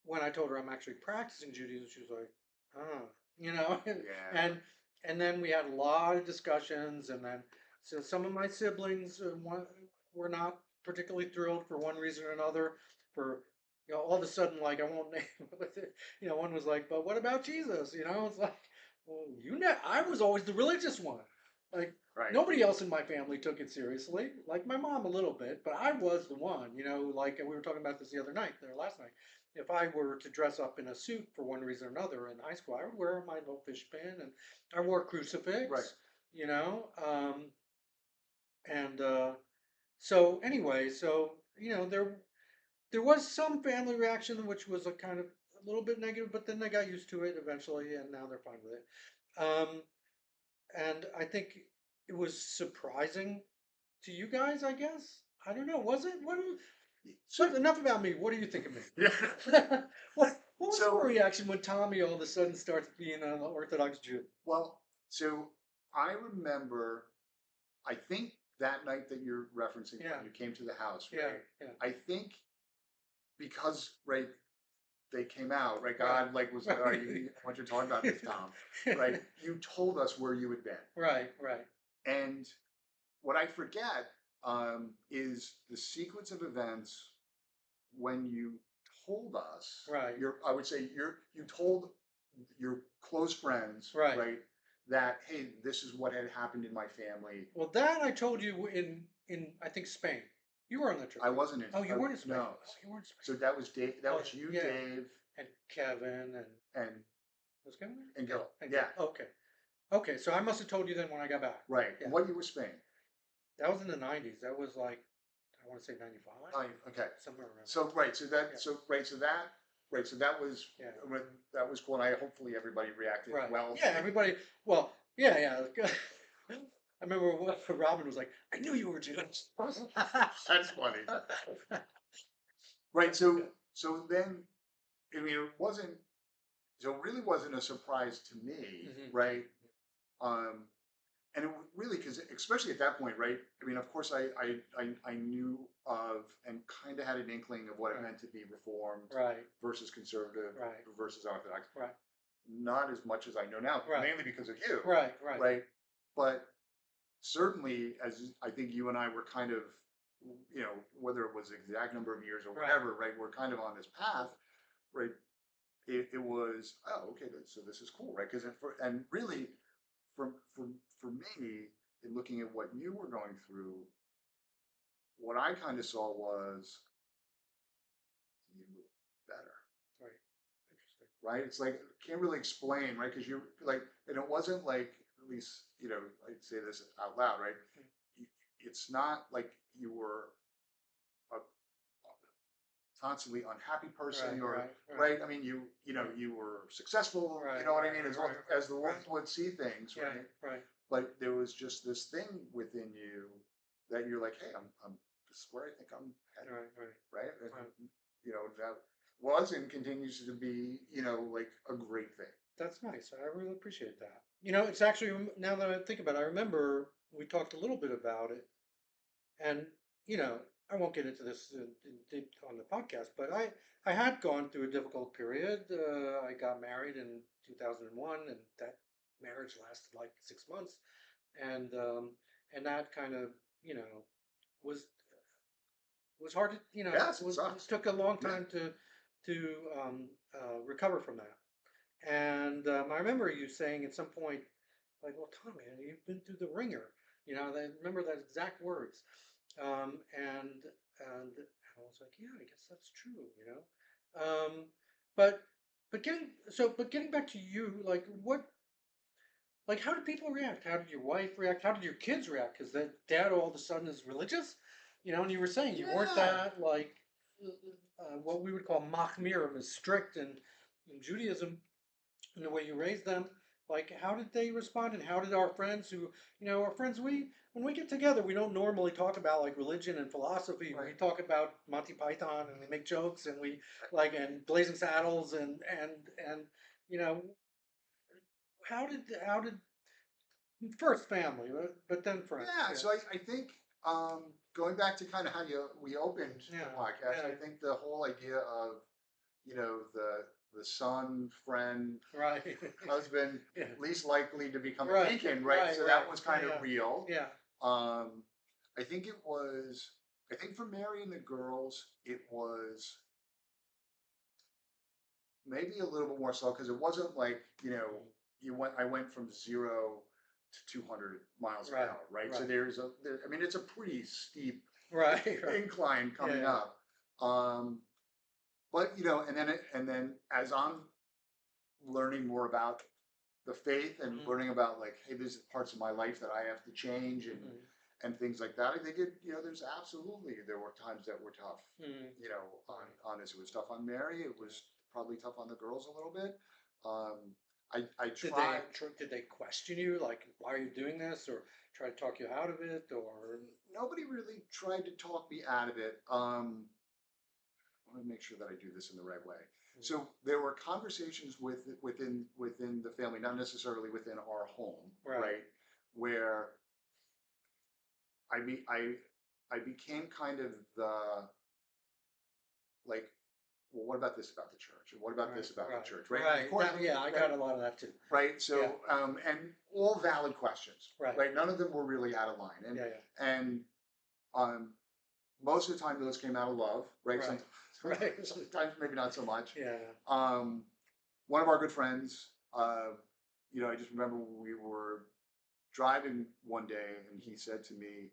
when I told her I'm actually practicing Judaism, she was like, huh, Yeah. and and then we had a lot of discussions, and then so some of my siblings were not particularly thrilled for one reason or another. For all of a sudden, like, I won't name, one was like, but what about Jesus? It's like, well, I was always the religious one. Like, Right. nobody else in my family took it seriously. Like my mom a little bit, but I was the one. Like we were talking about this the other night, or last night. If I were to dress up in a suit for one reason or another in high school, I would wear my little fish pin, and I wore a crucifix. Right. You know, and so anyway, there was some family reaction which was a kind of a little bit negative, but then they got used to it eventually, and now they're fine with it. And I think it was surprising to you guys, I guess. I don't know. Was it? So enough about me. What do you think of me? Yeah. What was your reaction when Tommy all of a sudden starts being an Orthodox Jew? Well, so I remember, I think that night that you're referencing Yeah. when you came to the house, right? Yeah. I think because, right, they came out, right? God, like, was like, all right, I want you to talk about this, Tom, right? You told us where you had been. Right. And what I forget is the sequence of events when you told us. Right. I would say you told your close friends, Right. right? That, hey, this is what had happened in my family. Well, that I told you in I think Spain. You were on the trip. I wasn't in. Oh, you weren't in Spain. No. Oh, you weren't in Spain. So that was Dave. That Oh, was you, yeah. Dave, And Kevin and was Kevin there? and Gil. And Yeah. Gil. Okay. Okay. So I must have told you then when I got back. Right. Yeah. And what year was Spain? That was in the '90s. That was like I want to say '95. Okay. Somewhere around. So right. So that. Yeah. So that was. Yeah. That was cool. And I hopefully everybody reacted Right. well. Yeah. Everybody. Well. Yeah. Yeah. I remember Robin was like, "I knew you were Jewish." That's funny. Right. So then, I mean, it wasn't. So it really wasn't a surprise to me, right? And it really, because especially at that point, right? I mean, of course, I knew of and kind of had an inkling of what it meant to be reformed Right. versus conservative Right. versus orthodox. Right. Not as much as I know now, Right. mainly because of you. Right. Right. Right. But certainly, as I think you and I were kind of, you know, whether it was the exact number of years or whatever, right? We're kind of on this path, right? It was, oh, okay, so this is cool, right? Because and really, for me, in looking at what you were going through, what I kind of saw was you were better. Right. Interesting. Right? It's like can't really explain, right? Because you're like, and it wasn't like, at least, you know, I'd say this out loud, right? It's not like you were a constantly unhappy person, or right. I mean, you know, you were successful. You know what I mean? As the world would see things, right? Right. But there was just this thing within you that you're like, hey, I'm this is where I think I'm headed. Right. And, you know, that was and continues to be, you know, like a great thing. That's nice. I really appreciate that. You know, it's actually, now that I think about it, I remember we talked a little bit about it, and you know, I won't get into this on the podcast, but I had gone through a difficult period. I got married in 2001, and that marriage lasted like 6 months, and that kind of, you know, was was hard to, you know, Yes, it took a long time to recover from that. And I remember you saying at some point, like, "Well, Tom, man, you've been through the ringer." You know, I remember that exact words. And I was like, "Yeah, I guess that's true." You know, but getting back to you, like, how did people react? How did your wife react? How did your kids react? Because that dad all of a sudden is religious, you know, and you were saying you weren't that, like, what we would call machmir, is strict in Judaism, in the way you raised them. Like, how did they respond, and how did our friends who, you know, our friends, when we get together, we don't normally talk about like religion and philosophy. We talk about Monty Python, and we make jokes, and we like, and Blazing Saddles, and you know, how did first family, but then friends. Yeah. So I think going back to kind of how we opened the podcast, I think the whole idea of, you know, the son, friend, husband, least likely to become a deacon, right? So that was kind of real. Yeah. I think it was. I think for Mary and the girls, it was maybe a little bit more slow because it wasn't like, you know, I went from 0 to 200 miles an hour, right? So I mean, it's a pretty steep incline coming up. But you know, and then as I'm learning more about the faith and learning about like, hey, there's parts of my life that I have to change and things like that. I think you know, there were times that were tough. You know, on this, it was tough on Mary. It was probably tough on the girls a little bit. I tried. Did they question you, like, why are you doing this, or try to talk you out of it, or nobody really tried to talk me out of it. I want to make sure that I do this in the right way. So there were conversations within the family, not necessarily within our home, right? Where I became kind of the, like, well, what about this about the church? And what about this about the church? Right. Of course, I got a lot of that too. Right. So, and all valid questions. Right. None of them were really out of line. And most of the time those came out of love. Right. Sometimes maybe not so much. one of our good friends, I just remember we were driving one day and he said to me,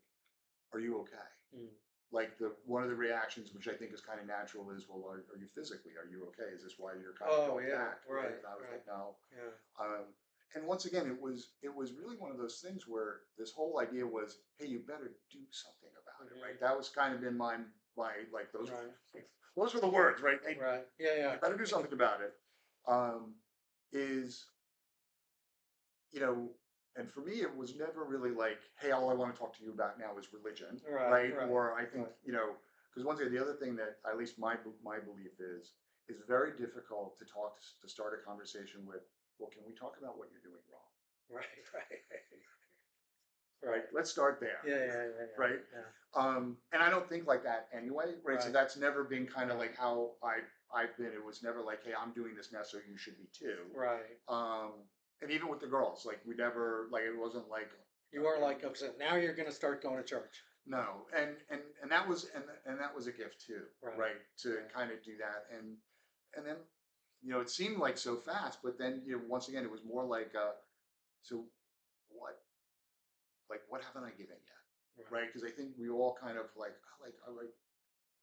"Are you okay?" Mm. Like one of the reactions, which I think is kind of natural, is, "Well, are you physically? Are you okay? Is this why you're kind of Oh going yeah, back?" right, And I was right, like, "No." yeah, And once again, it was really one of those things where this whole idea was, "Hey, you better do something about it," right? That was kind of in my like right, those were the words, right? Hey, right, yeah, yeah, you better do something about it. Um, is you know, and for me, it was never really like, "Hey, all I want to talk to you about now is religion," right, right? right, Or I think, right, because once again, the other thing that at least my belief is very difficult to start a conversation with. Well, can we talk about what you're doing wrong? right, right, Right? right, Let's start there, yeah, yeah, yeah, right? yeah, And I don't think like that anyway, right? So right, that's never been kind of right, like how I've been. It was never like, "Hey, I'm doing this now, so you should be too." right. Um, and even with the girls, like we never like it wasn't like You are like upset. Now you're going to start going to church. no, and that was and that was a gift too, Right, right? To right, kind of do that, and then it seemed like so fast, but then once again it was more like so what what haven't I given yet, right, right? Because I think we all kind of like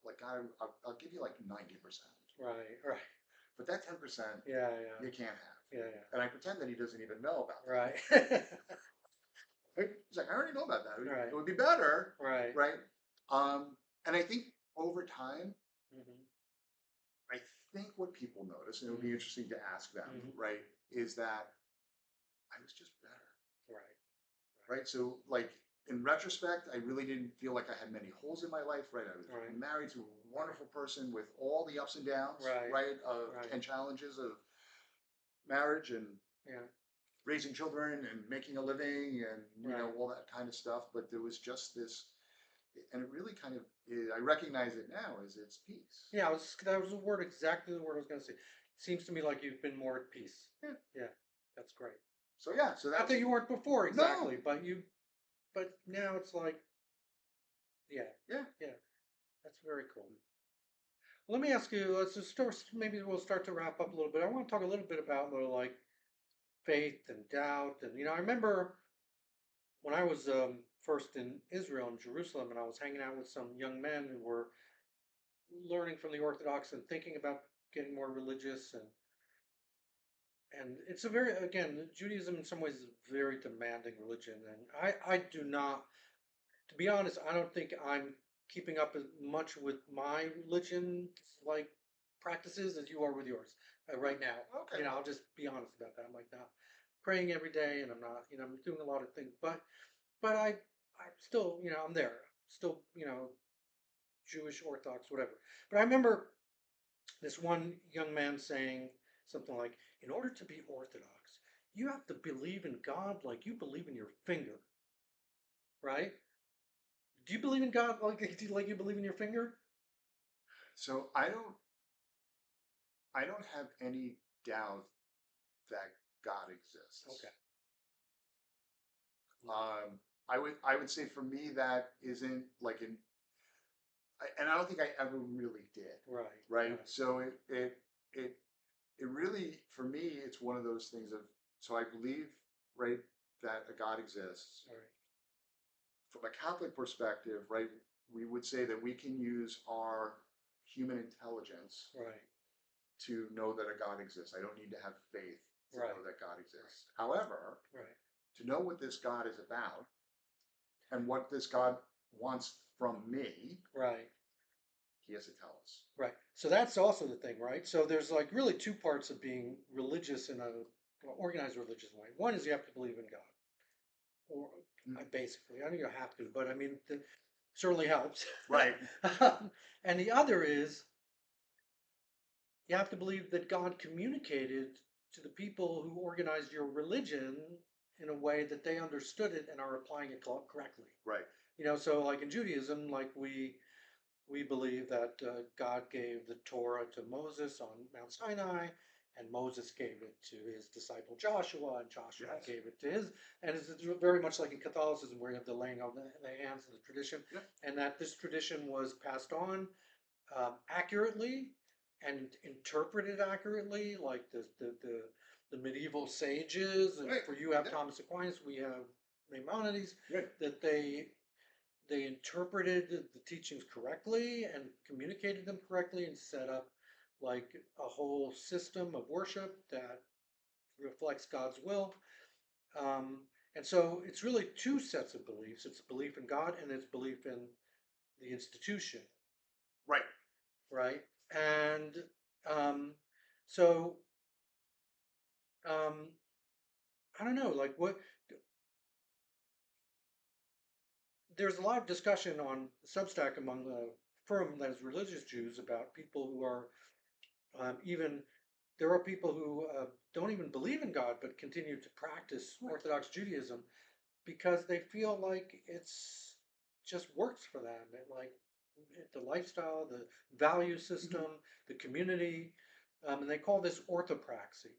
like I'll give you like 90%, right, right. but that 10% Yeah, yeah, you can't have, yeah, and I pretend that he doesn't even know about yeah. Right, that. He's like, "I already know about that. right, It would be better, right. right?" And I think over time Hmm. I think what people notice, and it would be Hmm. interesting to ask them, Hmm. right, is that I was just better, Right, right? So, like, in retrospect, I really didn't feel like I had many holes in my life, right? I was right, married to a wonderful person with all the ups and downs, right, right, of right. and challenges of marriage and Yeah, raising children and making a living and right. all that kind of stuff. But there was just this, and it really kind of, I recognize it now as it's peace. Yeah, that was the word, exactly the word I was going to say. Seems to me like you've been more at peace. Yeah. Yeah, that's great. So yeah, so Not that's that you weren't before no, exactly, but now it's like, yeah, yeah. yeah, that's very cool. Let me ask you, let's just start, maybe we'll start to wrap up a little bit. I want to talk a little bit about like faith and doubt. And, I remember when I was first in Israel and Jerusalem, and I was hanging out with some young men who were learning from the Orthodox and thinking about getting more religious. And it's a very, again, Judaism in some ways is a very demanding religion. And I do not, to be honest, I don't think I'm keeping up as much with my religion like practices as you are with yours right now. Okay. I'll just be honest about that. I'm like not praying every day, and I'm not, I'm doing a lot of things, but I still, I'm there, still, Jewish, Orthodox, whatever. But I remember this one young man saying something like, "In order to be Orthodox, you have to believe in God like you believe in your finger, right? Do you believe in God like you believe in your finger?" So I don't have any doubt that God exists. Okay. I would say for me that isn't like and I don't think I ever really did. Right. Right. Right. So it it really for me it's one of those things of so I believe right that a God exists. Right. From a Catholic perspective, right, we would say that we can use our human intelligence Right. to know that a God exists. I don't need to have faith to Right. know that God exists. However, Right. to know what this God is about and what this God wants from me, Right. he has to tell us. Right. So that's also the thing, right? So there's like really two parts of being religious in a organized religious way. One is you have to believe in God, or basically, I know you have to, but I mean, it certainly helps. Right. And the other is you have to believe that God communicated to the people who organized your religion in a way that they understood it and are applying it correctly. Right. So like in Judaism, like we believe that God gave the Torah to Moses on Mount Sinai, and Moses gave it to his disciple Joshua, and Joshua Yes. gave it to his. And it's very much like in Catholicism, where you have the laying of the hands of the tradition, Yep. and that this tradition was passed on accurately and interpret it accurately, like the medieval sages, and Right. for you have Yeah. Thomas Aquinas, we have Maimonides, Right. that they interpreted the teachings correctly and communicated them correctly and set up like a whole system of worship that reflects God's will. Um, and so it's really two sets of beliefs. It's belief in God and it's belief in the institution, Right. right? And um, so um, I don't know, like what there's a lot of discussion on Substack among the firm that is religious Jews about people who are even there are people who don't even believe in God but continue to practice Orthodox Judaism because they feel like it's just works for them. Like the lifestyle, the value system, the community, and they call this orthopraxy.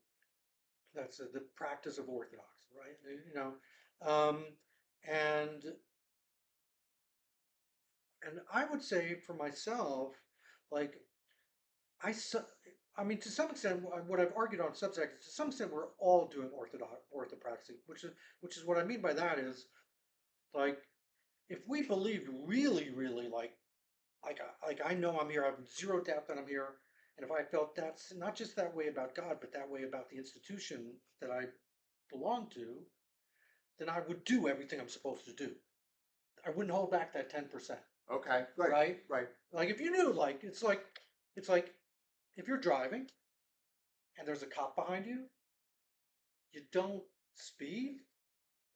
That's the practice of Orthodoxy, right? You know, um, and and I would say for myself, like I, I mean, to some extent, what I've argued on Substack is to some extent we're all doing orthopraxy, which is what I mean by that is like if we believed really, really like I know I'm here, I have zero doubt that I'm here, and if I felt that's not just that way about God, but that way about the institution that I belong to, then I would do everything I'm supposed to do. I wouldn't hold back that 10%. Okay. Right. Right? Right. Like if you knew, like it's like if you're driving and there's a cop behind you, you don't speed,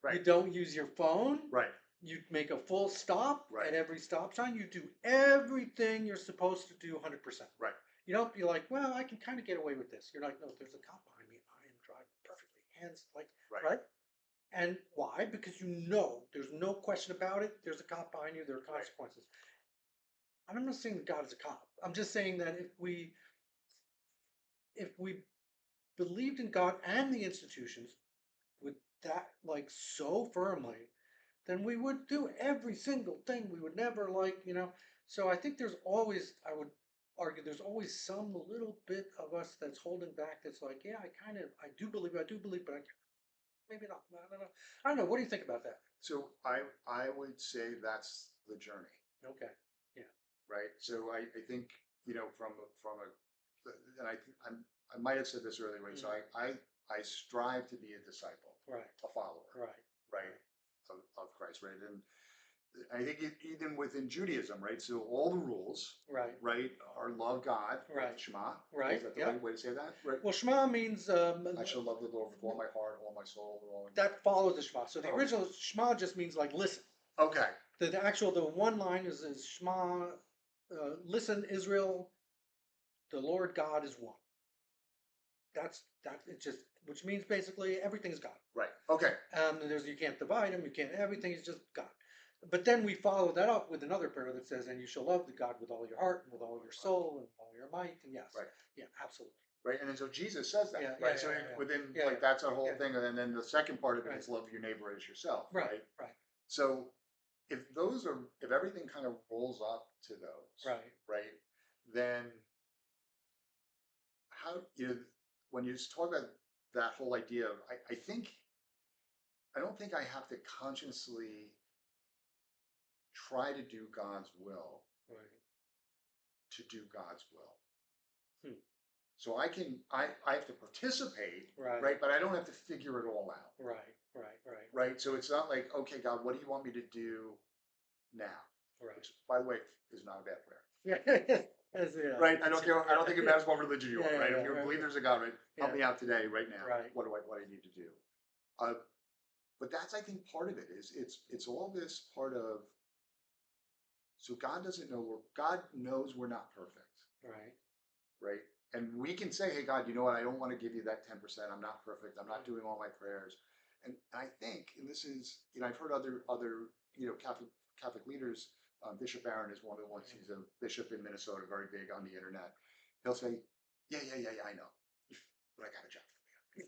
Right. you don't use your phone, Right. you make a full stop Right. at every stop sign, you do everything you're supposed to do 100%. Right. You don't be like, well, I can kind of get away with this. You're like, no, there's a cop behind me. I am driving perfectly. Hands like, Right. right? And why? Because you know, there's no question about it. There's a cop behind you. There are consequences. Right. I'm not saying that God is a cop. I'm just saying that if we believed in God and the institutions with that like so firmly, then we would do every single thing. We would never so I think there's always, I would argue, there's always some little bit of us that's holding back that's like, yeah, I do believe, but maybe not. I don't know. I don't know. What do you think about that? So I would say that's the journey. Okay. Yeah. Right. So I think from a and I might have said this earlier. So I strive to be a disciple, Right. a follower, Right. right, of Christ, right, and I think even within Judaism, right. So all the rules, Right. right, are love God, Right. Shema, Right. Is that the right way to say that? Right. Well, Shema means I shall love the Lord with all my heart, all my soul, all my... that follows the Shema. So the original Shema just means like listen. Okay. The one line is Shema, listen, Israel, the Lord God is one. That's that. It just, which means basically everything's God. Right. Okay. You can't divide them. You can't. Everything is just God. But then we follow that up with another prayer that says, "And you shall love the God with all your heart and with all your soul and all your might." And yes, right. Yeah, absolutely. Right, and then so Jesus says that, Yeah, right? yeah, So yeah, within yeah, like that's our whole yeah. thing, and then the second part of it Right. is love your neighbor as yourself, Right, right? right. So if everything kind of rolls up to those, right, then how when you talk about that whole idea of I don't think I have to consciously try to do God's will, Right. to do God's will. Hmm. So I have to participate, Right. right? But I don't have to figure it all out. Right. Right. So it's not like, okay, God, what do you want me to do now? Right. Which, by the way, is not a bad prayer. Yeah. Right. I don't care. I don't think it matters what religion you are. Right. If you right, believe there's a God, right? Help Yeah. me out today, right now. Right. What do I need to do? But that's, I think, part of it is it's all this part of. So God knows we're not perfect. Right. Right. And we can say, hey, God, you know what? I don't want to give you that 10%. I'm not perfect. I'm not doing all my prayers. And I think, and this is, I've heard other Catholic leaders. Bishop Barron is one of the ones. He's a bishop in Minnesota, very big on the internet. He'll say, yeah, I know, but I got a job for you,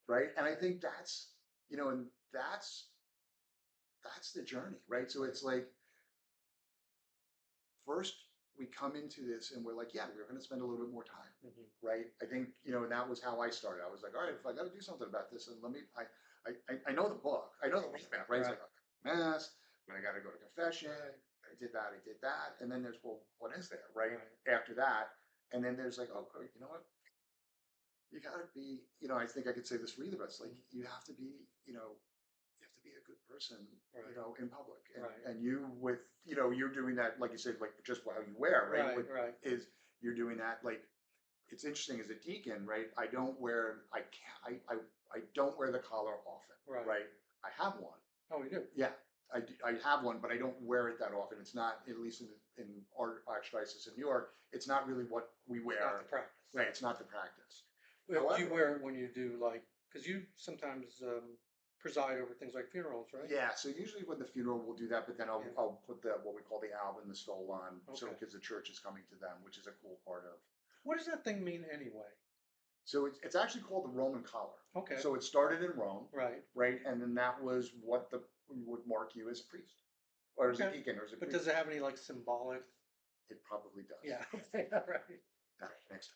right? And I think that's, and that's the journey, right? So it's like, first we come into this and we're like, yeah, we're going to spend a little bit more time, Mhm. right? I think, and that was how I started. I was like, all right, if I got to do something about this, and I know the book, I know the roadmap, right? It's Right. like, mass, but I got to go to confession. I did that. And then there's, well, what is there, right? Right. After that. And then there's like, oh, you know what? You got to be, I think I could say this for either of us, like, you have to be, you have to be a good person, Right. in public. Right. And you with, you're doing that, like you said, like just how you wear, right? Right. Is you're doing that, like, it's interesting as a deacon, right? I don't wear, I can't, I don't wear the collar often, Right. right? I have one. Oh, we do. Yeah, I have one, but I don't wear it that often. It's not, at least in our archdiocese in New York, it's not really what we wear. Not the practice. Right, it's not the practice. Well, do you However, wear it when you do like, because you sometimes preside over things like funerals, right? yeah, so usually when the funeral we'll do that, but then Yeah. I'll put what we call the alb and the stole on, so Okay. because the church is coming to them, which is a cool part of. What does that thing mean anyway? So it's actually called the Roman collar. Okay. So it started in Rome, Right. right, and then that was what would mark you as a priest, or as a Okay. deacon, or as a But priest. does it have any like symbolic? It probably does. Yeah. Right. Next.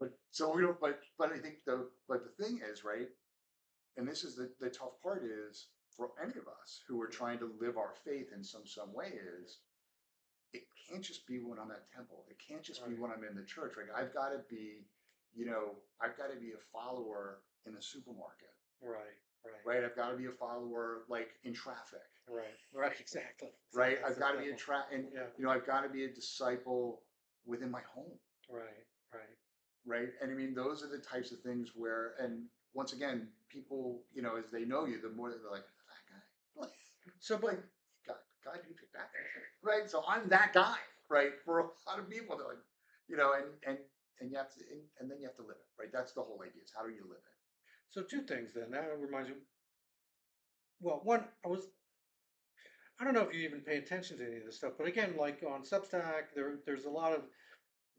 But so we don't. But I think the thing is, right, and this is the tough part is for any of us who are trying to live our faith in some way is it can't just be when I'm at temple. It can't just be Right. when I'm in the church. Right? I've got to be, I've got to be a follower in the supermarket. Right. Right? I've got to be a follower like in traffic. Right. Exactly. Right? That's I've got to be and yeah. I've got to be a disciple within my home. Right. Right? And I mean, those are the types of things where, and once again, people, as they know you, the more they're like, that guy. So, but God, you picked that guy, right? So I'm that guy, right? For a lot of people, they're like, and you have to, and then you have to live it, right? That's the whole idea. Is how do you live it? So two things then. That reminds me. Well, one, I don't know if you even pay attention to any of this stuff, but again, like on Substack, there's a lot of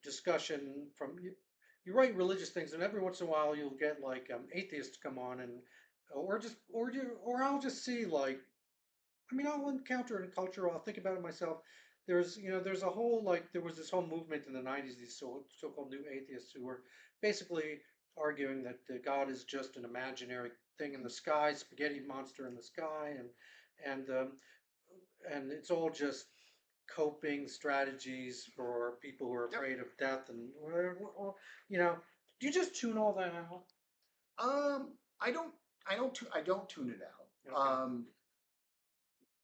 discussion from you write religious things, and every once in a while you'll get like atheists come on and or I'll just see like I mean I'll encounter it in culture. I'll think about it myself. There's a whole like there was this whole movement in the '90s. These so-called new atheists who were basically arguing that God is just an imaginary thing in the sky, spaghetti monster in the sky, and it's all just coping strategies for people who are Yep. afraid of death and you know do you just tune all that out? I don't, I don't tune it out. Okay.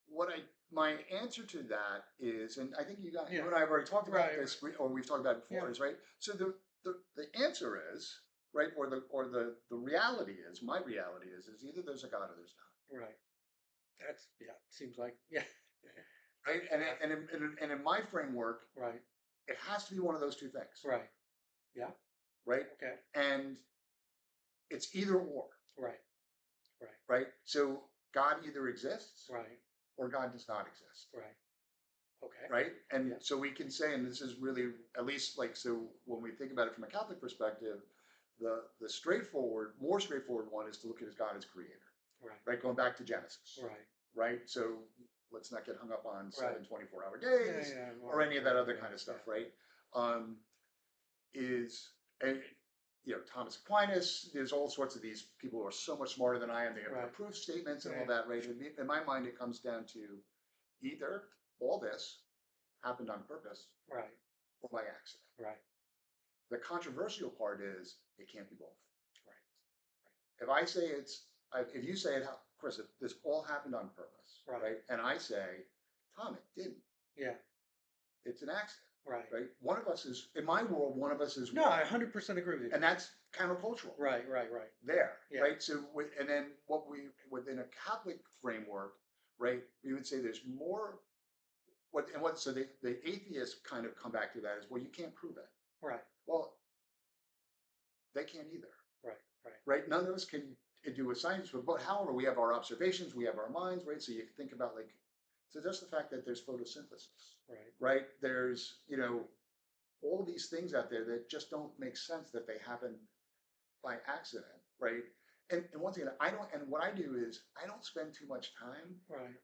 What my answer to that is, and I think you Yeah. and I have already talked about Right. this, or we've talked about it before, Yeah. is right. So the answer is right, or the reality is, my reality is either there's a God or there's not. Right. That's yeah. Seems like yeah. Right, and in my framework, Right. it has to be one of those two things. Right. Yeah. Right. Okay. And it's either or. Right. Right. So God either exists. Right. Or God does not exist. Right. Okay. Right. And yeah. so we can say, and this is really, at least like, so when we think about it from a Catholic perspective, the more straightforward one is to look at God as creator. Right. Going back to Genesis. Right. So let's not get hung up on Right. 24-hour days or any of that other kind of stuff, right? And Thomas Aquinas, there's all sorts of these people who are so much smarter than I am. They have their proof statements and all that, right? In my mind, it comes down to either all this happened on purpose, Right. or by accident. Right. The controversial part is it can't be both. Right. If I say if you say it, Chris, this all happened on purpose, right? And I say, Tom, it didn't. Yeah. It's an accident. Right. One of us is, in my world, one of us is. No, I 100% agree with you. And that's countercultural. Right. There. Yeah. Right. So, and then within a Catholic framework, right, we would say there's more. So the atheists kind of come back to that as, well, you can't prove it. Right. Well, they can't either. Right. None of us can do a science, but however, we have our observations, we have our minds, right? So you think about so just the fact that there's photosynthesis, right? There's, all these things out there that just don't make sense that they happen by accident, right? And once again, and what I do is I don't spend too much time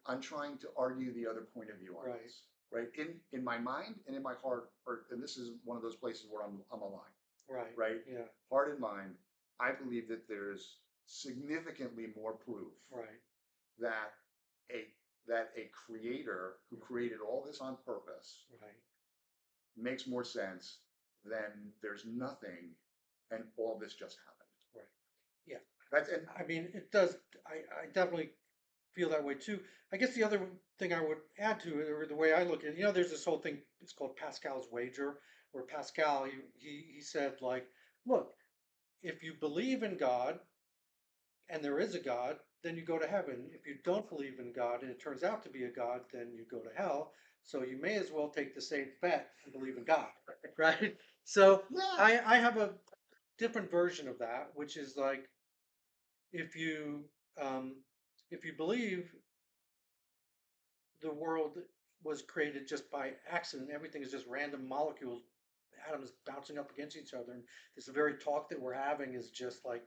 on trying to argue the other point of view on this. right? In my mind and in my heart, and this is one of those places where I'm aligned, Right. right? Yeah. Heart and mind, I believe that there's significantly more proof Right. that a a creator who created all this on purpose Right. makes more sense than there's nothing and all this just happened. Right. Yeah. That's and I mean, it does. I definitely feel that way too. I guess the other thing I would add to it, or the way I look at it, there's this whole thing. It's called Pascal's wager, where Pascal he said like, look, if you believe in God and there is a God, then you go to heaven. If you don't believe in God and it turns out to be a God, then you go to hell. So you may as well take the safe bet and believe in God, right? So yeah, I have a different version of that, which is like if you um, if you believe the world was created just by accident, everything is just random molecules, atoms bouncing up against each other, and this very talk that we're having is just like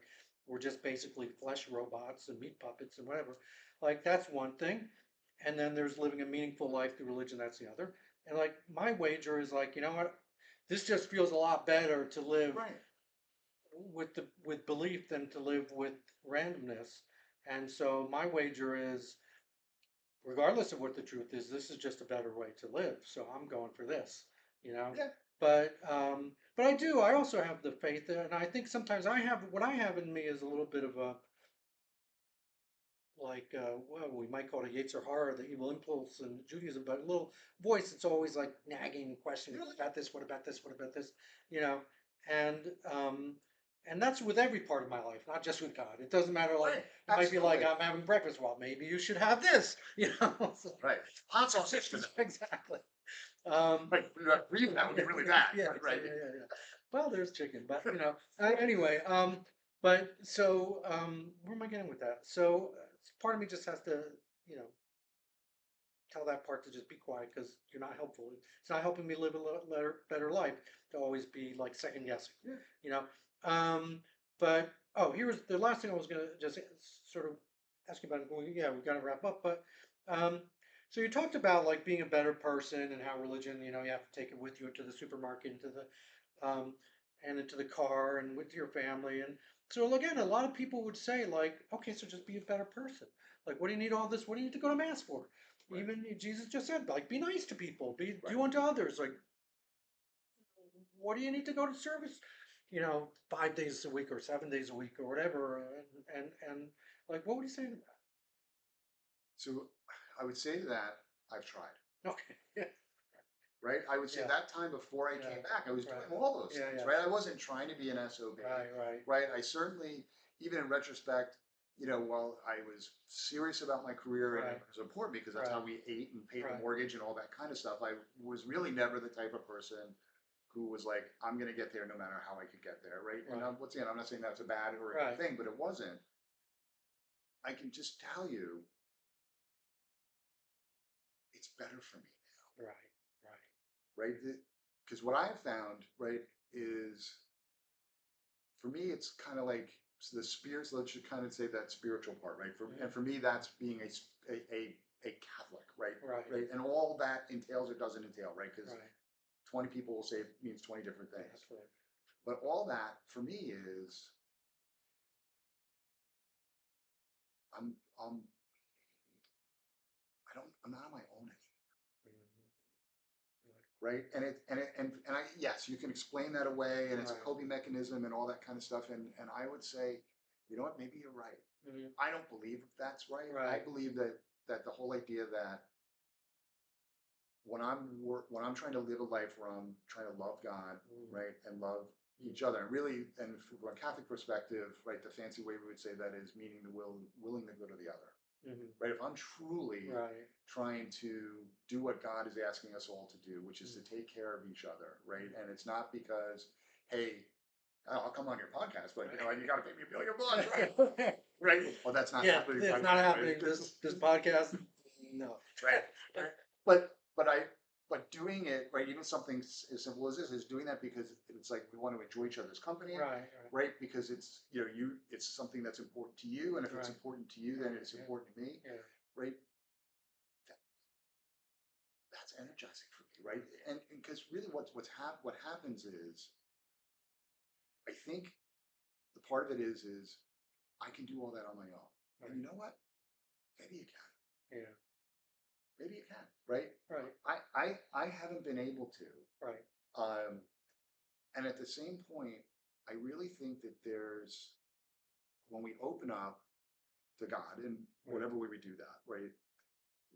we're just basically flesh robots and meat puppets and whatever. Like that's one thing, and then there's living a meaningful life through religion. That's the other. And like my wager is like, you know what? This just feels a lot better to live right. with belief than to live with randomness. And so my wager is, regardless of what the truth is, this is just a better way to live. So I'm going for this, you know. Yeah, But I also have the faith, and I think sometimes I have what I have in me is a little bit of a like well, we might call it a Yetzer Hara, the evil impulse in Judaism, but a little voice that's always like nagging and questioning, what about this, what about this, what about this, you know, and um, and that's with every part of my life, not just with God. It doesn't matter. Like right. it might be like Absolutely. I'm having breakfast. Well, maybe you should have this, you know. So, Right. Hot sausage today. exactly. Um, Right. For you, that would be really bad. yeah, Right. yeah. Well, there's chicken, but anyway. But so where am I getting with that? So part of me just has to, you know, tell that part to just be quiet because you're not helpful. It's not helping me live a better life to always be like second guessing, Yeah. you know. But here's the last thing I was gonna just sort of ask you about. Yeah, we gotta wrap up, but um, so you talked about like being a better person and how religion, you have to take it with you into the supermarket, into the and into the car and with your family. And so again, a lot of people would say like, okay, so just be a better person. Like, what do you need all this? What do you need to go to mass for? Right. Even Jesus just said, like, be nice to people, Right. do unto others. Like, what do you need to go to service? 5 days a week or 7 days a week or whatever. And like, what would you say to that? So I would say that I've tried. Okay. Yeah. Right. I would say Yeah. that time before I Yeah. came back, I was Right. doing all those Yeah. things. Yeah. Right. I wasn't trying to be an SOB. Right. Right. I certainly, even in retrospect, while I was serious about my career and Right. it was important because that's Right. how we ate and paid the Right. mortgage and all that kind of stuff, I was really never the type of person who was like, I'm going to get there no matter how I could get there. Right. And Right. once again, I'm not saying that's a bad or a Right. good thing, but it wasn't. I can just tell you it's better for me Right. now. Right. Because what I've found, right, is for me, it's kind of like the spirits. Let's just kind of say that spiritual part, right? And for me, that's being a Catholic, right? Right. Right, and all that entails or doesn't entail, right? Because Right. 20 people will say it means 20 different things. That's right. But all that for me is I'm I'm I'm not on my own anymore, Mm-hmm. right? And I yes, you can explain that away, and it's a Right. coping mechanism and all that kind of stuff. And I would say, you know what? Maybe you're right. Mm-hmm. I don't believe that's right. I Right. believe that the whole idea that when I'm trying to live a life where I'm trying to love God, Mm-hmm. right, and love each other, and really, and from a Catholic perspective, right, the fancy way we would say that is meaning willing the good of the other, Mm-hmm. right? If I'm truly Right. trying to do what God is asking us all to do, which is to take care of each other, right, and it's not because, hey, I'll come on your podcast, but you got to pay me $1 million, right? Right? Well, that's not Yeah, happening. it's not happening. This podcast, no. Right. Right. But doing it right, even something as simple as this is doing that because it's like we want to enjoy each other's company, Right. right? Because it's it's something that's important to you, and if it's Right. important to you, then Right, it's yeah. important to me, Yeah. right? That's energizing for me, right? And because really what happens is, I think the part of it is I can do all that on my own. Right. And you know what? Maybe you can. Yeah. Maybe you can, right? Right. I haven't been able to. Right. And at the same point, I really think that when we open up to God and whatever way we do that, right?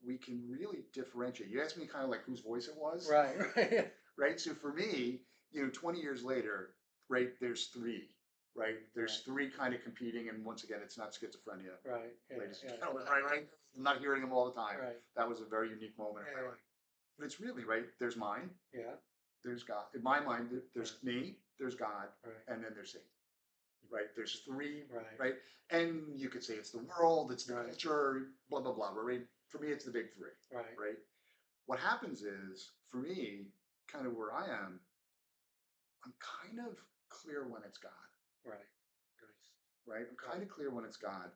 We can really differentiate. You asked me kind of like whose voice it was. Right. Right. Right. So for me, 20 years later, right, there's three, right? There's Right. three kind of competing. And once again, it's not schizophrenia. Right. Yeah, Ladies and yeah. gentlemen, right? I'm not hearing them all the time. Right. That was a very unique moment in my Yeah. life. But it's really, right, there's mine, Yeah. there's God. In my mind, there's me, there's God, Right. and then there's Satan. Right? There's three, Right. right? And you could say it's the world, it's the Right. culture, blah, blah, blah. Right? For me, it's the big three. Right. Right? What happens is, for me, kind of where I am, I'm kind of clear when it's God. Right. Right? I'm kind of clear when it's God.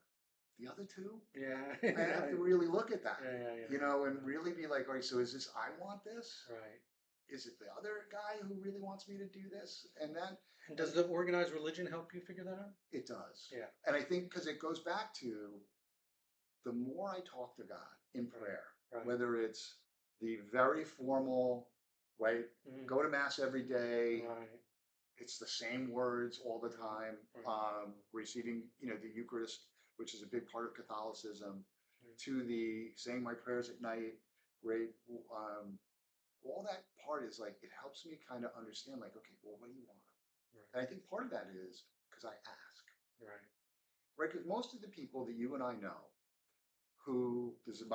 The other two, Yeah. I have to really look at that. Yeah. And really be like, all right, so is this I want this? Right. Is it the other guy who really wants me to do this? And then, And does the organized religion help you figure that out? it does. Yeah. And I think because it goes back to the more I talk to God in prayer, Right. whether it's the very formal, right, go to mass every day, Right. it's the same words all the time, Right. receiving, the Eucharist, which is a big part of Catholicism, Right. to the saying my prayers at night, right? All that part is like, it helps me kind of understand, like, okay, well, what do you want? Right. And I think part of that is because I ask. Right. Right? Because most of the people that you and I know who, this is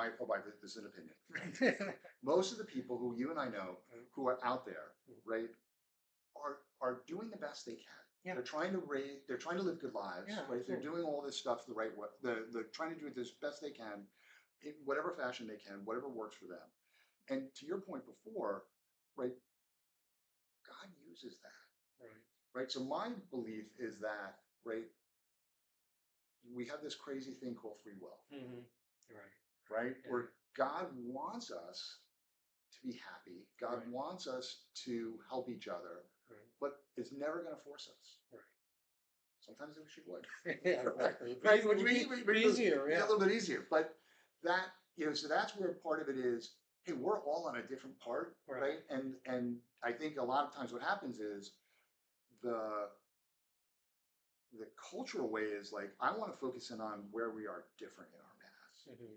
this is an opinion. Most of the people who you and I know who are out there, right, are doing the best they can. Yeah. They're trying to live good lives, Yeah, right? absolutely. They're doing all this stuff the right way. They're trying to do it as best they can, in whatever fashion they can, whatever works for them. And to your point before, right, God uses that. Right. Right. So my belief is that, right, we have this crazy thing called free will. Mm-hmm. Right. Right? Yeah. Where God wants us to be happy. God wants us to help each other, but it's never going to force us. Right. Sometimes I wish it would. Yeah, exactly. Right? It would be easier, a little bit easier. But that, so that's where part of it is, hey, we're all on a different part, right? And I think a lot of times what happens is the cultural way is like, I want to focus in on where we are different in our paths. Mm-hmm.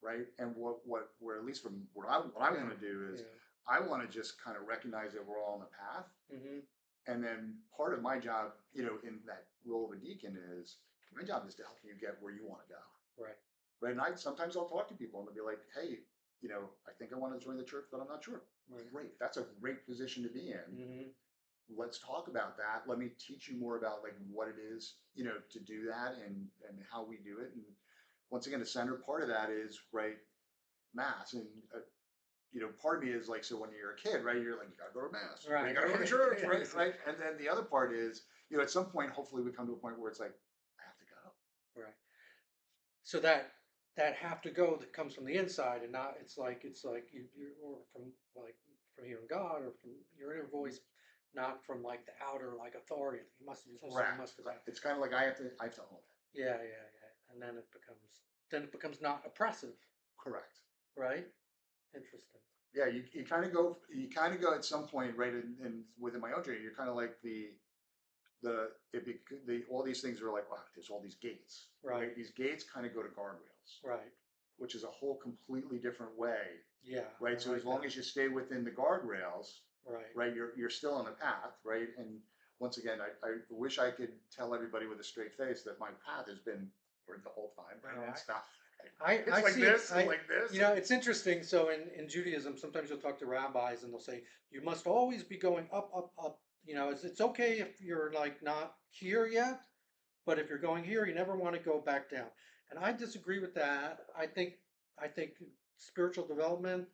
Right. And where at least from what I want to do is, I want to just kind of recognize that we're all on the path. Mm-hmm. And then part of my job, in that role of a deacon is, my job is to help you get where you want to go. Right. Right. And sometimes I'll talk to people and they'll be like, hey, I think I want to join the church, but I'm not sure. Right. Great. That's a great position to be in. Mm-hmm. Let's talk about that. Let me teach you more about like what it is, to do that and how we do it. And once again, the center part of that is, right, mass. And, part of me is like, so when you're a kid, right, you're like, you gotta go to mass, Right. You gotta go to church, right? And then the other part is, at some point, hopefully we come to a point where it's like, I have to go. Right. So that have to go that comes from the inside and not, it's like you're or from hearing God or from your inner voice, not from like the outer like authority. You must. It's kind of like I have to own it. Yeah. And then it becomes not oppressive. Correct. Right. Interesting. Yeah, you kind of go at some point, right? And within my own journey, you're kind of like all these things are like, wow, there's all these gates, right? These gates kind of go to guardrails, right? Which is a whole completely different way, yeah. Right. So as long as you stay within the guardrails, right, you're still on the path, right? And once again, I wish I could tell everybody with a straight face that my path has been the whole time, right? And stuff. It's like this. It's interesting. So in Judaism, sometimes you'll talk to rabbis and they'll say, you must always be going up, up, up. It's okay if you're like not here yet, but if you're going here, you never want to go back down. And I disagree with that. I think spiritual development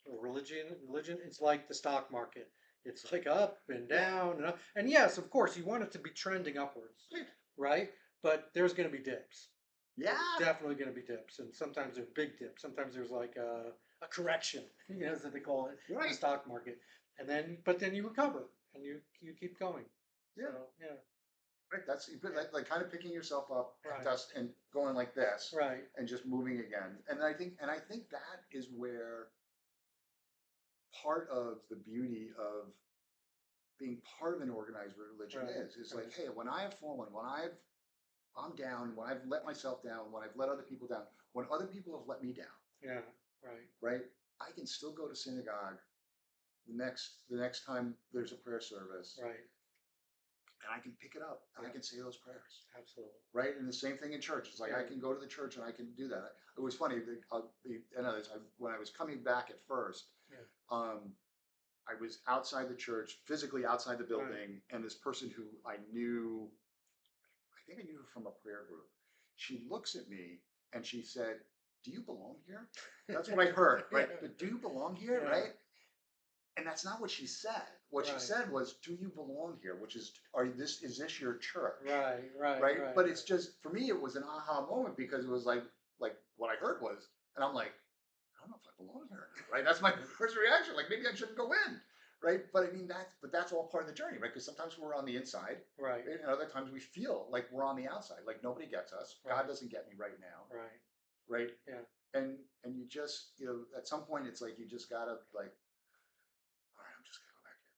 or religion, it's like the stock market. It's like up and down and up. And yes, of course, you want it to be trending upwards, right? But there's going to be dips. Yeah. Definitely going to be dips, and sometimes there's big dips. Sometimes there's like a correction, as they call it in the stock market, and then but then you recover and you keep going. Yeah. So yeah. Right. That's like kind of picking yourself up, Right. dust, and going like this, Right. and just moving again. And I think that is where part of the beauty of being part of an organized religion Right. is. It's like, hey, when I have fallen, I'm down, when I've let myself down, when I've let other people down, when other people have let me down. Yeah. Right. Right. I can still go to synagogue the next time there's a prayer service. Right. And I can pick it up and I can say those prayers. Absolutely. Right. And the same thing in church. It's like I can go to the church and I can do that. It was funny. When I was coming back at first, I was outside the church, physically outside the building, and this person who I knew, I think I knew her from a prayer group. She looks at me and she said, "Do you belong here?" That's what I heard, right? But do you belong here, right? And that's not what she said. What she said was, "Do you belong here?" Which is, is this your church? Right. But it's just, for me, it was an aha moment because it was like what I heard was, and I'm like, I don't know if I belong here, right? That's my first reaction. Like, maybe I shouldn't go in, right? But I mean, that's all part of the journey, right? Because sometimes we're on the inside, right? And other times we feel like we're on the outside, like nobody gets us. God doesn't get me right now, right? Yeah. And you just, at some point, it's like you just gotta like, all right, I'm just gonna go back in.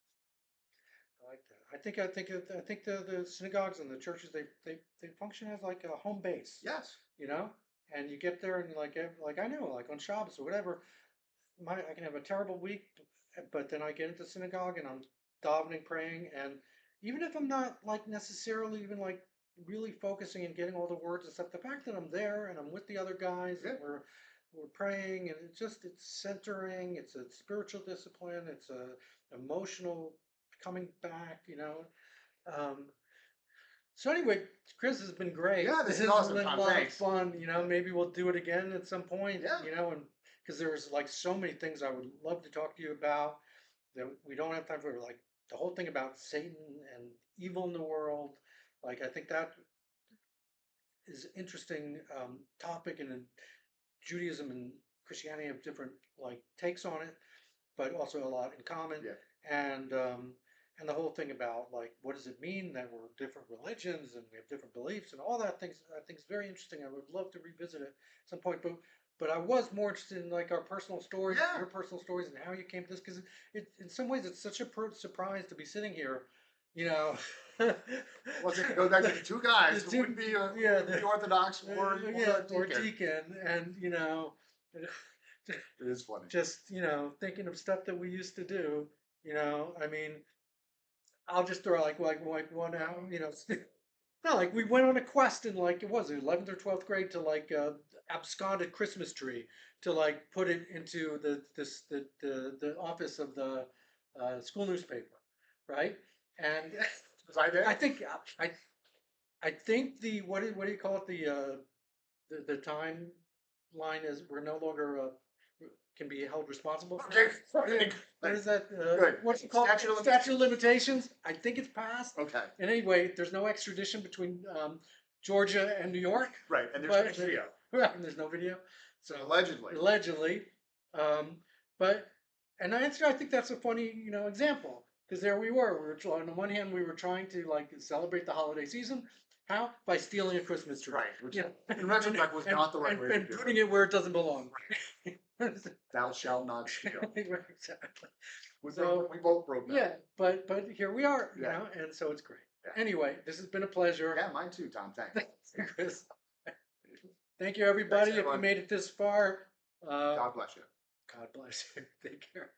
I like that. I think the synagogues and the churches they function as like a home base. Yes. And you get there and like I know like on Shabbos or whatever, I can have a terrible week, but then I get into synagogue and I'm davening, praying, and even if I'm not like necessarily even like really focusing and getting all the words and stuff, the fact that I'm there and I'm with the other guys and we're praying and it's centering, it's a spiritual discipline, it's a emotional coming back, Um, so anyway, Chris has been great. Yeah, this is has awesome, been Tom. a lot Thanks. of fun. Maybe we'll do it again at some point. Yeah. And because there's like so many things I would love to talk to you about that we don't have time for, like the whole thing about Satan and evil in the world. Like I think that is an interesting topic, and Judaism and Christianity have different like takes on it, but also a lot in common. Yeah. And the whole thing about like what does it mean that we're different religions and we have different beliefs and all that things I think is very interesting. I would love to revisit it at some point, but I was more interested in like our personal stories, your personal stories, and how you came to this, because in some ways it's such a surprise to be sitting here. Well, if you go back to the two guys, it wouldn't be the Orthodox or Deacon, and it is funny. Just thinking of stuff that we used to do. I mean, I'll just throw like one out. No, like we went on a quest in like it was 11th or 12th grade to like absconded Christmas tree to like put it into the office of the school newspaper, right? And was I there? I think I think the what do you call it, the timeline is we're no longer can be held responsible for. Okay. What is that? Good. What's it called? Statute of limitations. I think it's passed. Okay. And anyway, there's no extradition between Georgia and New York. Right, and there's no video. Right, and there's no video. So allegedly. Allegedly. But I think that's a funny example, because there we were on the one hand we were trying to like celebrate the holiday season. How? By stealing a Christmas tree. Right. Which in retrospect was not the right way to do it. And putting it where it doesn't belong. Thou shalt not steal. Exactly. We both broke that. Yeah, but here we are, and so it's great. Yeah. Anyway, this has been a pleasure. Yeah, mine too, Tom. Thanks. Chris. Thank you, everybody. If you made it this far, God bless you. God bless you. Take care.